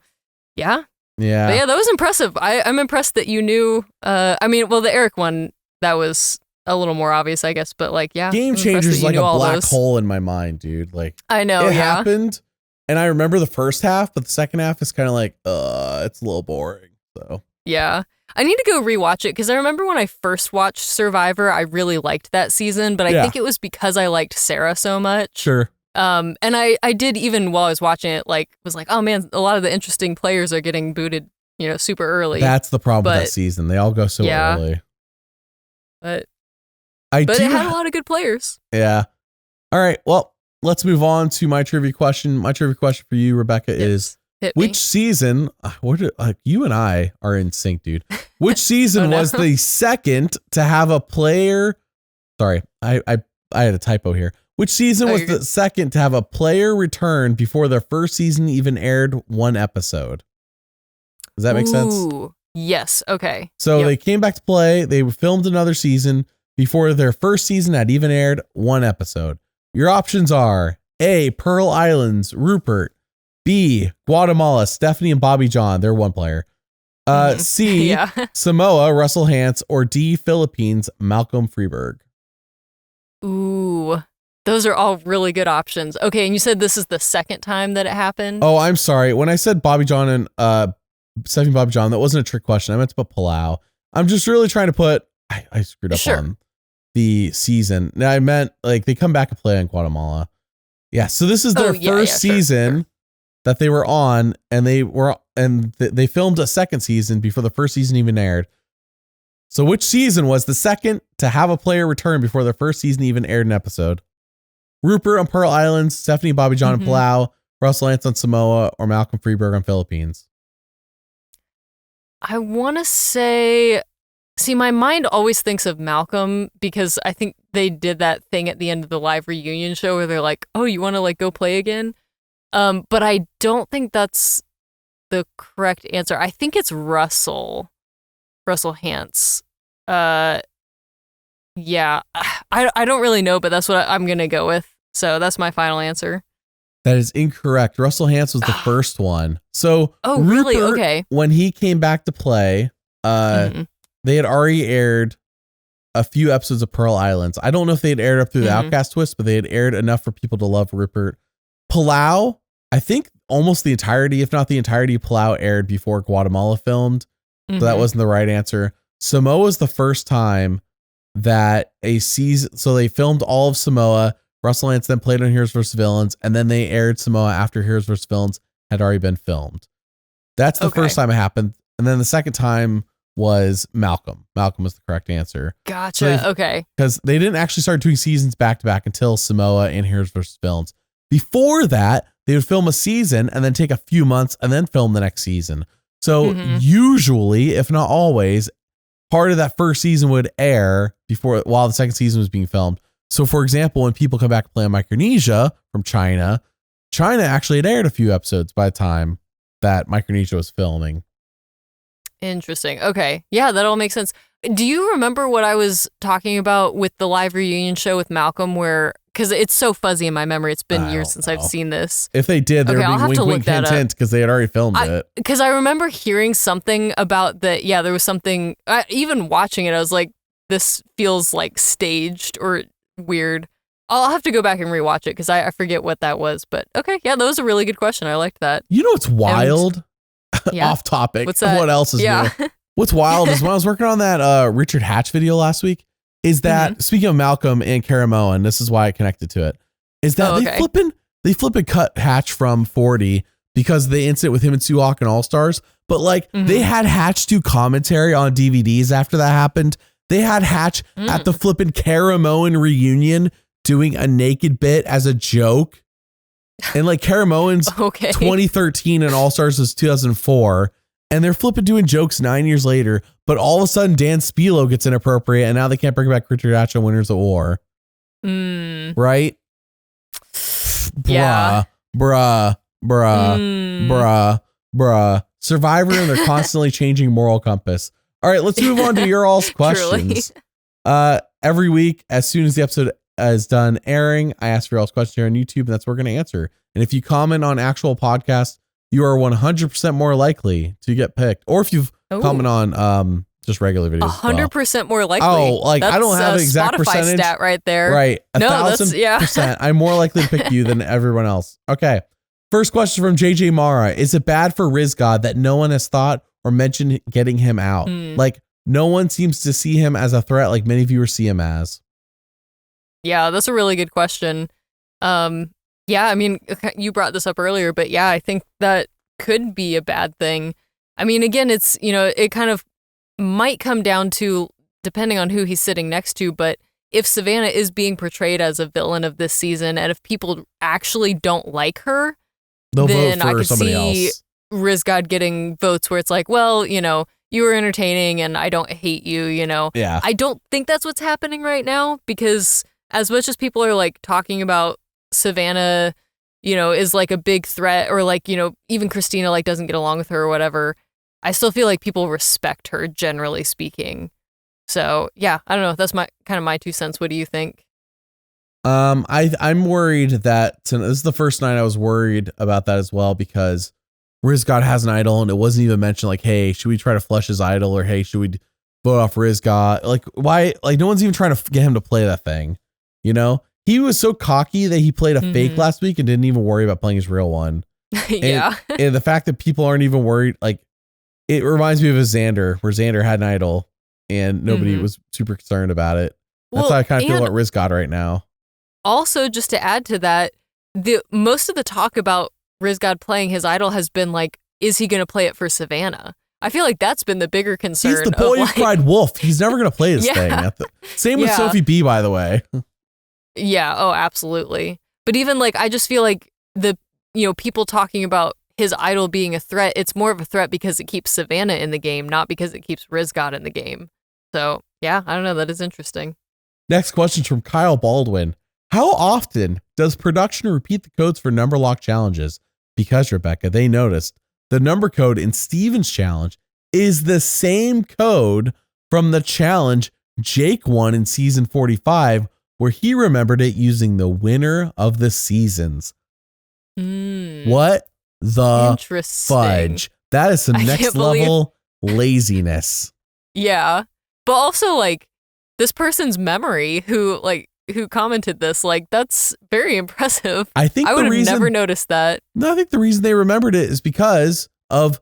yeah. Yeah. But yeah, that was impressive. I'm impressed that you knew, the Eric one, that was a little more obvious, I guess, but Game Changers is like a black hole in my mind, dude. I know, it happened, and I remember the first half, but the second half is kind of it's a little boring. So yeah, I need to go rewatch it because I remember when I first watched Survivor, I really liked that season, but I think it was because I liked Sarah so much. Sure. And I did, even while I was watching it, was like, oh man, a lot of the interesting players are getting booted, super early. That's the problem with that season. They all go so early. But it had a lot of good players. Yeah. All right. Well, let's move on to my trivia question. My trivia question for you, Rebekah, is which season, you and I are in sync, dude. Which season was the second to have a player? Sorry, I had a typo here. Which season was the second to have a player return before their first season even aired one episode? Does that make sense? Yes. Okay. So they came back to play. They filmed another season before their first season had even aired one episode. Your options are A, Pearl Islands, Rupert. B, Guatemala, Stephanie and Bobby John. They're one player. C, Samoa, Russell Hantz. Or D, Philippines, Malcolm Freeberg. Ooh, those are all really good options. Okay, and you said this is the second time that it happened? Oh, I'm sorry. When I said Bobby John and Stephanie and Bobby John, that wasn't a trick question. I meant to put Palau. I'm just really trying to put, I screwed up on the season. Now I meant like they come back and play in Guatemala. Yeah, so this is their first season that they were on, and they filmed a second season before the first season even aired. So which season was the second to have a player return before their first season even aired an episode? Rupert on Pearl Islands, Stephanie, Bobby John, and Palau, Russell Hantz on Samoa, or Malcolm Freeberg on Philippines? I want to say, my mind always thinks of Malcolm because I think they did that thing at the end of the live reunion show where they're like, oh, you want to like go play again? But I don't think that's the correct answer. I think it's Russell Hantz. Yeah, I don't really know, but that's what I'm going to go with. So that's my final answer. That is incorrect. Russell Hantz was the first one. So Rupert, really? Okay. When he came back to play, they had already aired a few episodes of Pearl Islands. I don't know if they had aired up through the Outcast twist, but they had aired enough for people to love Rupert. Palau, I think almost the entirety, if not the entirety of Palau aired before Guatemala filmed. So that wasn't the right answer. Samoa was the first time that a season, so they filmed all of Samoa. Russell Hantz then played on Heroes vs. Villains, and then they aired Samoa after Heroes vs. Villains had already been filmed. That's the first time it happened. And then the second time was Malcolm. Malcolm was the correct answer. Gotcha. So okay. Because they didn't actually start doing seasons back to back until Samoa and Heroes vs. Villains. Before that, they would film a season and then take a few months and then film the next season. So usually, if not always, part of that first season would air while the second season was being filmed. So, for example, when people come back to play on Micronesia from China actually had aired a few episodes by the time that Micronesia was filming. Interesting. Okay. Yeah, that all makes sense. Do you remember what I was talking about with the live reunion show with Malcolm because it's so fuzzy in my memory. It's been years since I've seen this. If they did, they were being wink, hint, hint because they had already filmed it. Because I remember hearing something about that. Yeah, there was something, even watching it, I was like, this feels like staged or weird. I'll have to go back and rewatch it because I forget what that was. But okay, yeah, that was a really good question. I liked that. You know what's wild? Off topic. What's that? What else is new? What's wild is when I was working on that Richard Hatch video last week, is that speaking of Malcolm and Karamoa, and this is why I connected to it, is that they flipping cut Hatch from 40 because of the incident with him and Suhawk and All Stars. But like they had Hatch do commentary on DVDs after that happened. They had Hatch at the flipping Karamoan reunion doing a naked bit as a joke. And like Karamoan's 2013 and All Stars was 2004. And they're flipping doing jokes 9 years later. But all of a sudden, Dan Spilo gets inappropriate. And now they can't bring back Richard Hatch on Winners at War. Right? Yeah. Bruh. Survivor and their constantly changing moral compass. All right, let's move on to your all's questions. Every week, as soon as the episode is done airing, I ask for your all's questions here on YouTube, and that's what we're going to answer. And if you comment on actual podcasts, you are 100% more likely to get picked. Or if you've commented on just regular videos. 100% more likely. Oh, like that's I don't have an exact Spotify percentage. Stat right there. Right. 1,000%. Percent. I'm more likely to pick you than everyone else. Okay. First question from JJ Mara. Is it bad for Rizgod that no one has thought or mentioned getting him out? Like no one seems to see him as a threat like many viewers see him as. Yeah, that's a really good question. Yeah, I mean, you brought this up earlier, but yeah, I think that could be a bad thing. I mean, again, it's, it kind of might come down to depending on who he's sitting next to, but if Savannah is being portrayed as a villain of this season, and if people actually don't like her, They'll then vote for I could somebody see else. Rizgod getting votes where it's like, well, you were entertaining and I don't hate you, Yeah. I don't think that's what's happening right now, because as much as people are like talking about Savannah, is like a big threat, or like, even Christina like doesn't get along with her or whatever, I still feel like people respect her, generally speaking. So yeah, I don't know. That's my 2 cents. What do you think? I'm worried that this is the first night I was worried about that as well, because Rizgod has an idol and it wasn't even mentioned like, hey, should we try to flush his idol, or hey, should we vote off Rizgod? Like, why? Like, no one's even trying to get him to play that thing. He was so cocky that he played a fake last week and didn't even worry about playing his real one. Yeah. And the fact that people aren't even worried, like, it reminds me of a Xander, where Xander had an idol and nobody was super concerned about it. That's how I kind of feel about Rizgod right now. Also, just to add to that, most of the talk about Rizgod playing his idol has been like, is he going to play it for Savannah? I feel like that's been the bigger concern. He's the boy who cried wolf. He's never going to play this thing. Same with Sophie B, by the way. Yeah. Oh, absolutely. But even like, I just feel like people talking about his idol being a threat, it's more of a threat because it keeps Savannah in the game, not because it keeps Rizgod in the game. So yeah, I don't know. That is interesting. Next question from Kyle Baldwin. How often does production repeat the codes for number lock challenges? Because, Rebekah, they noticed the number code in Steven's challenge is the same code from the challenge Jake won in season 45, where he remembered it using the winner of the seasons. What the fudge? That is some next level laziness. Yeah. But also, like, this person's memory who commented this, like, that's very impressive. I think I would have never noticed that. No, I think the reason they remembered it is because of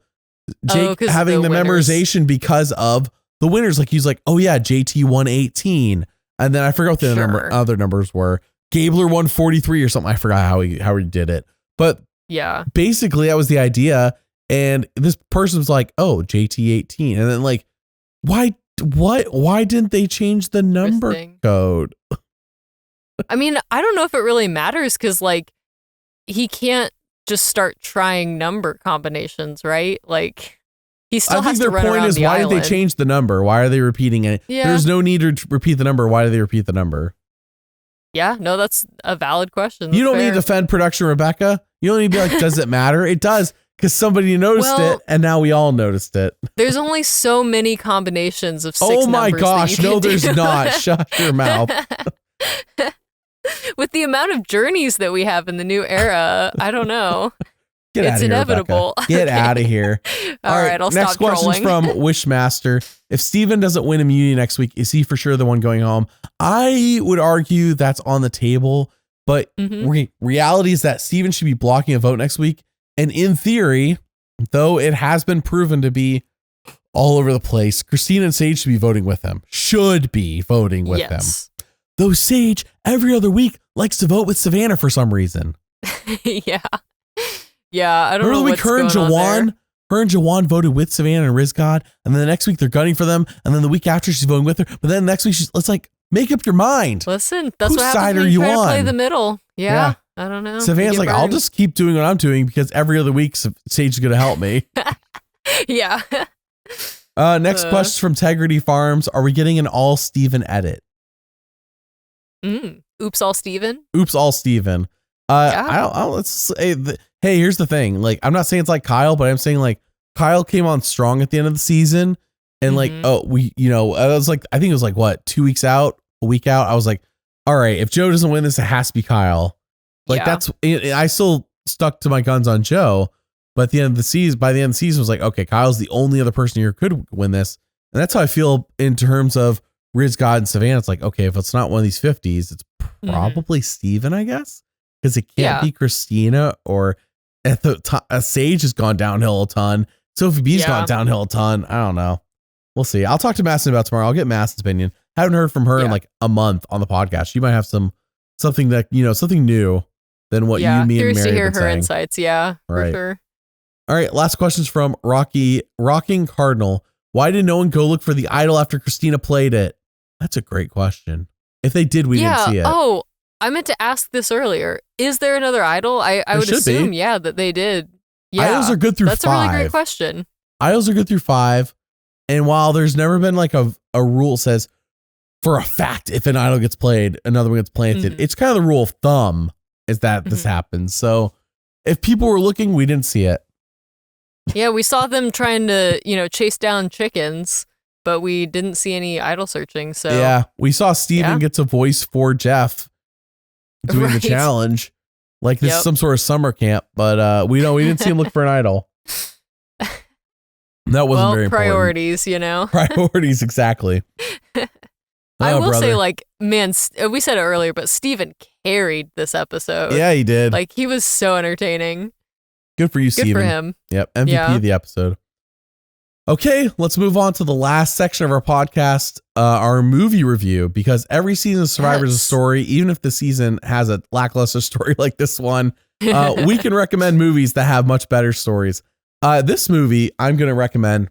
Jake having the memorization because of the winners. Like, he's like, oh yeah, JT 118. And then I forgot what the other numbers were. Gabler 143 or something. I forgot how he did it. But yeah, basically that was the idea. And this person was like, oh, JT 18. And then like, why didn't they change the number code? I mean, I don't know if it really matters, because like, he can't just start trying number combinations, right? Like, he still has to run around the island. I think their point is, why did they change the number? Why are they repeating it? Yeah. There's no need to repeat the number. Why do they repeat the number? Yeah, no, that's a valid question. That's you don't need to defend production, Rebekah. You don't need to be like, does it matter? It does, because somebody noticed it, and now we all noticed it. There's only so many combinations of 6 numbers. Oh my gosh, no, there's not. Shut your mouth. With the amount of journeys that we have in the new era, I don't know. It's inevitable. Get out of here. All right, I'll next stop trolling. Next question's from Wishmaster. If Steven doesn't win immunity next week, is he for sure the one going home? I would argue that's on the table, but reality is that Steven should be blocking a vote next week. And in theory, though it has been proven to be all over the place, Christina and Sage should be voting with him. Should be voting with them. Though Sage, every other week, likes to vote with Savannah for some reason. Yeah. Yeah, I don't know what's going on there. Her and Jawan voted with Savannah and Rizgod, and then the next week they're gunning for them, and then the week after she's voting with her, but then next week let's like, make up your mind. Listen, that's what happens when you try to play the middle. Yeah, I don't know. Savannah's like, I'll just keep doing what I'm doing because every other week Sage is going to help me. Yeah. Next question from Integrity Farms. Are we getting an all Steven edit? Oops, all Steven? Oops, all Steven. Let's say hey, here's the thing. Like, I'm not saying it's like Kyle, but I'm saying like Kyle came on strong at the end of the season. And like, I was like, I think it was like what, 2 weeks out, a week out. I was like, all right, if Joe doesn't win this, it has to be Kyle. Like I still stuck to my guns on Joe, but at the end of the season, by the end of the season, I was like, okay, Kyle's the only other person here who could win this. And that's how I feel in terms of Rizgod and Savannah. It's like, okay, if it's not one of these 50s, it's probably Steven, I guess. Because it can't be Christina, or at the Sage has gone downhill a ton. Sophie B's gone downhill a ton. I don't know. We'll see. I'll talk to Masson about tomorrow. I'll get Masson's opinion. Haven't heard from her in like a month on the podcast. She might have something new than what you, me, and Mary have been saying. Curious to hear her insights. Yeah, right. For sure. All right. Last question's from Rocking Cardinal. Why did no one go look for the idol after Christina played it? That's a great question. If they did, we didn't see it. Oh, I meant to ask this earlier. Is there another Idol? I would assume, that they did. Yeah. Idols are good through 5. That's a really great question. Idols are good through 5. And while there's never been like a rule says for a fact, if an idol gets played, another one gets planted, it's kind of the rule of thumb is that this happens. So if people were looking, we didn't see it. Yeah, we saw them trying to, chase down chickens, but we didn't see any idol searching. So yeah, we saw Steven gets a voice for Jeff doing the challenge. Like this is some sort of summer camp, but we didn't see him look for an idol. That wasn't very important. Priorities, Priorities, exactly. I will say, like, man, we said it earlier, but Steven carried this episode. Yeah, he did. Like, he was so entertaining. Good for you, Steven. Good for him. Yep, MVP of the episode. Okay, let's move on to the last section of our podcast, our movie review, because every season of Survivor is a story. Even if the season has a lackluster story like this one, we can recommend movies that have much better stories. This movie I'm going to recommend.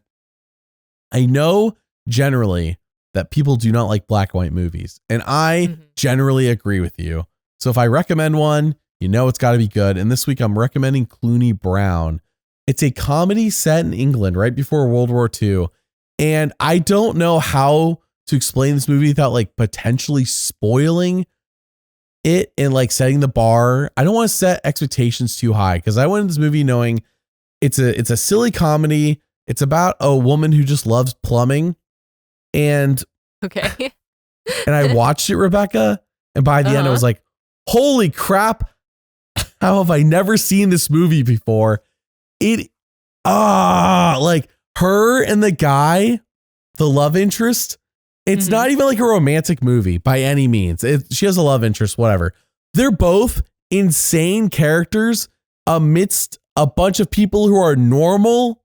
I know generally that people do not like black and white movies, and I generally agree with you. So if I recommend one, it's got to be good. And this week I'm recommending Clooney Brown. It's a comedy set in England right before World War II. And I don't know how to explain this movie without like potentially spoiling it and like setting the bar. I don't want to set expectations too high because I went into this movie knowing it's a silly comedy. It's about a woman who just loves plumbing. And I watched it, Rebekah. And by the end, I was like, holy crap. How have I never seen this movie before? Like her and the guy, the love interest. It's not even like a romantic movie by any means. She has a love interest, whatever. They're both insane characters amidst a bunch of people who are normal.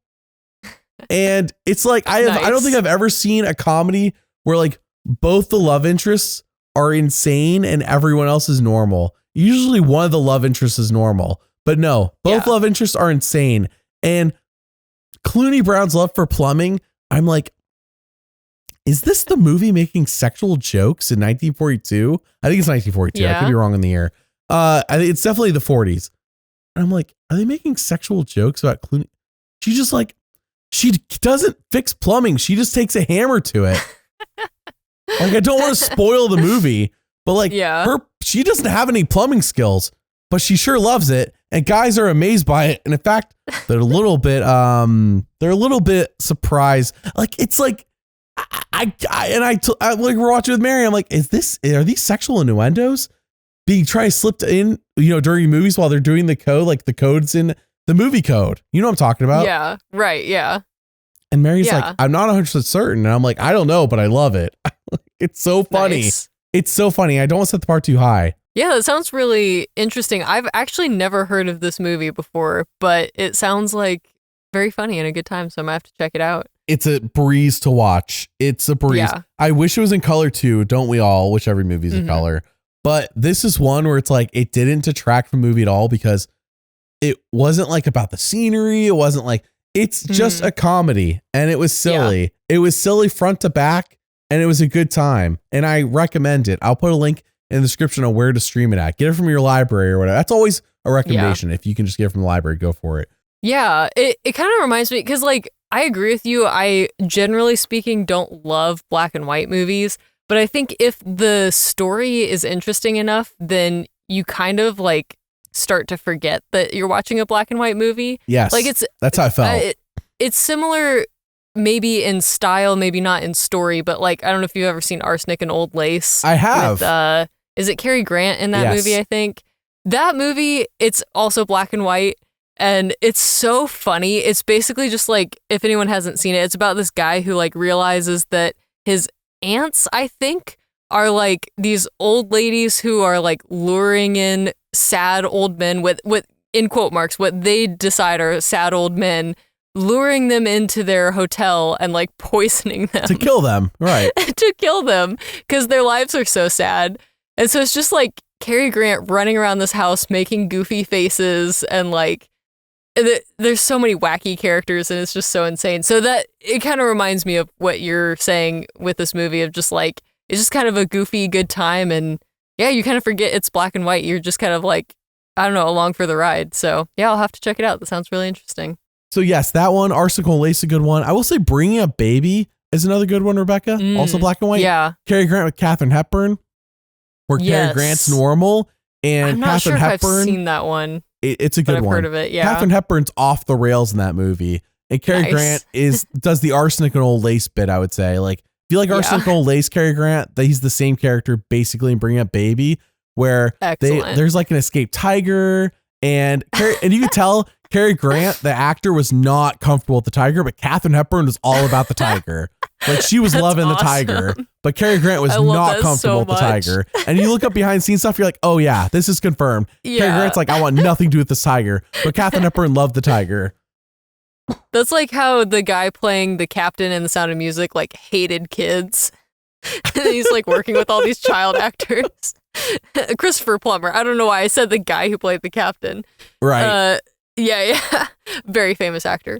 And it's like, I don't think I've ever seen a comedy where like both the love interests are insane and everyone else is normal. Usually one of the love interests is normal, but no, both love interests are insane. And Clooney Brown's love for plumbing, I'm like, is this the movie making sexual jokes in 1942? I think it's 1942. Yeah. I could be wrong in the year. I think it's definitely the 40s. And I'm like, are they making sexual jokes about Clooney? She doesn't fix plumbing. She just takes a hammer to it. Like, I don't want to spoil the movie, but like she doesn't have any plumbing skills, but she sure loves it. And guys are amazed by it. And in fact, they're a little bit surprised. Like, it's like, I like we're watching with Mary. I'm like, are these sexual innuendos being slipped in, during movies while they're doing the code, like the codes in the movie code? You know what I'm talking about? Yeah. Right. Yeah. And Mary's like, I'm not 100% certain. And I'm like, I don't know, but I love it. It's so funny. Nice. It's so funny. I don't want to set the bar too high. Yeah, that sounds really interesting. I've actually never heard of this movie before, but it sounds like very funny and a good time. So I'm going to have to check it out. It's a breeze to watch. It's a breeze. Yeah. I wish it was in color too. Don't we all? Which every movie's in color. But this is one where it's like, it didn't detract from the movie at all because it wasn't like about the scenery. It wasn't like, it's just a comedy and it was silly. Yeah. It was silly front to back and it was a good time. And I recommend it. I'll put a link in the description on where to stream it at. Get it from your library or whatever. That's always a recommendation. If you can just get it from the library, go for it. Yeah, it kind of reminds me because like I agree with you. I generally speaking don't love black and white movies, but I think if the story is interesting enough, then you kind of like start to forget that you're watching a black and white movie. Yes, like that's how I felt. It's similar, maybe in style, maybe not in story, but like I don't know if you've ever seen Arsenic and Old Lace. I have. With, is it Cary Grant in that movie? I think that movie. It's also black and white. And it's so funny. It's basically just like, if anyone hasn't seen it, it's about this guy who like realizes that his aunts, I think, are like these old ladies who are like luring in sad old men with in quote marks, what they decide are sad old men, luring them into their hotel and like poisoning them. To kill them, right. To kill them because their lives are so sad. And so it's just like Cary Grant running around this house making goofy faces and like, there's so many wacky characters and it's just so insane. So that it kind of reminds me of what you're saying with this movie of just like it's just kind of a goofy, good time. And yeah, you kind of forget it's black and white. You're just kind of like, I don't know, along for the ride. So yeah, I'll have to check it out. That sounds really interesting. So yes, that one, Arsenical Lace, a good one. I will say Bringing Up Baby is another good one, Rebekah. Also black and white. Yeah. Cary Grant with Katharine Hepburn, where Cary Grant's normal and I'm not Katharine sure Hepburn. If I've seen that one. It's a good I've one. heard of it. Yeah. Katharine Hepburn's off the rails in that movie, and Cary Grant does the Arsenic and Old Lace bit. I would say, like, if you like Arsenic and Old Lace, Cary Grant, he's the same character basically in Bringing Up Baby, where there's like an escaped tiger, and you could tell Cary Grant, the actor, was not comfortable with the tiger, but Katharine Hepburn was all about the tiger. Like, she was loving the tiger, but Cary Grant was not comfortable with the tiger. And you look up behind the scenes stuff, you're like, oh yeah, this is confirmed. Yeah. Cary Grant's like, I want nothing to do with this tiger, but Katharine Hepburn loved the tiger. That's like how the guy playing the captain in The Sound of Music like hated kids. He's like working with all these child actors. Christopher Plummer. I don't know why I said the guy who played the captain. Right. Yeah. Very famous actor.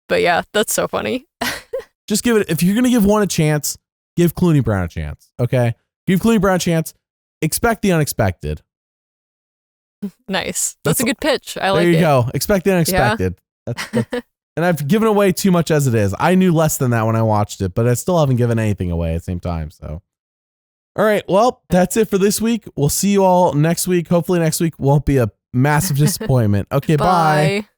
But yeah, that's so funny. Just give it, if you're going to give one a chance, give Clooney Brown a chance. Okay. Give Clooney Brown a chance. Expect the unexpected. Nice. That's a good pitch. I like it. There you go. Expect the unexpected. Yeah. That's, and I've given away too much as it is. I knew less than that when I watched it, but I still haven't given anything away at the same time. So, all right. Well, that's it for this week. We'll see you all next week. Hopefully next week won't be a massive disappointment. Okay. Bye.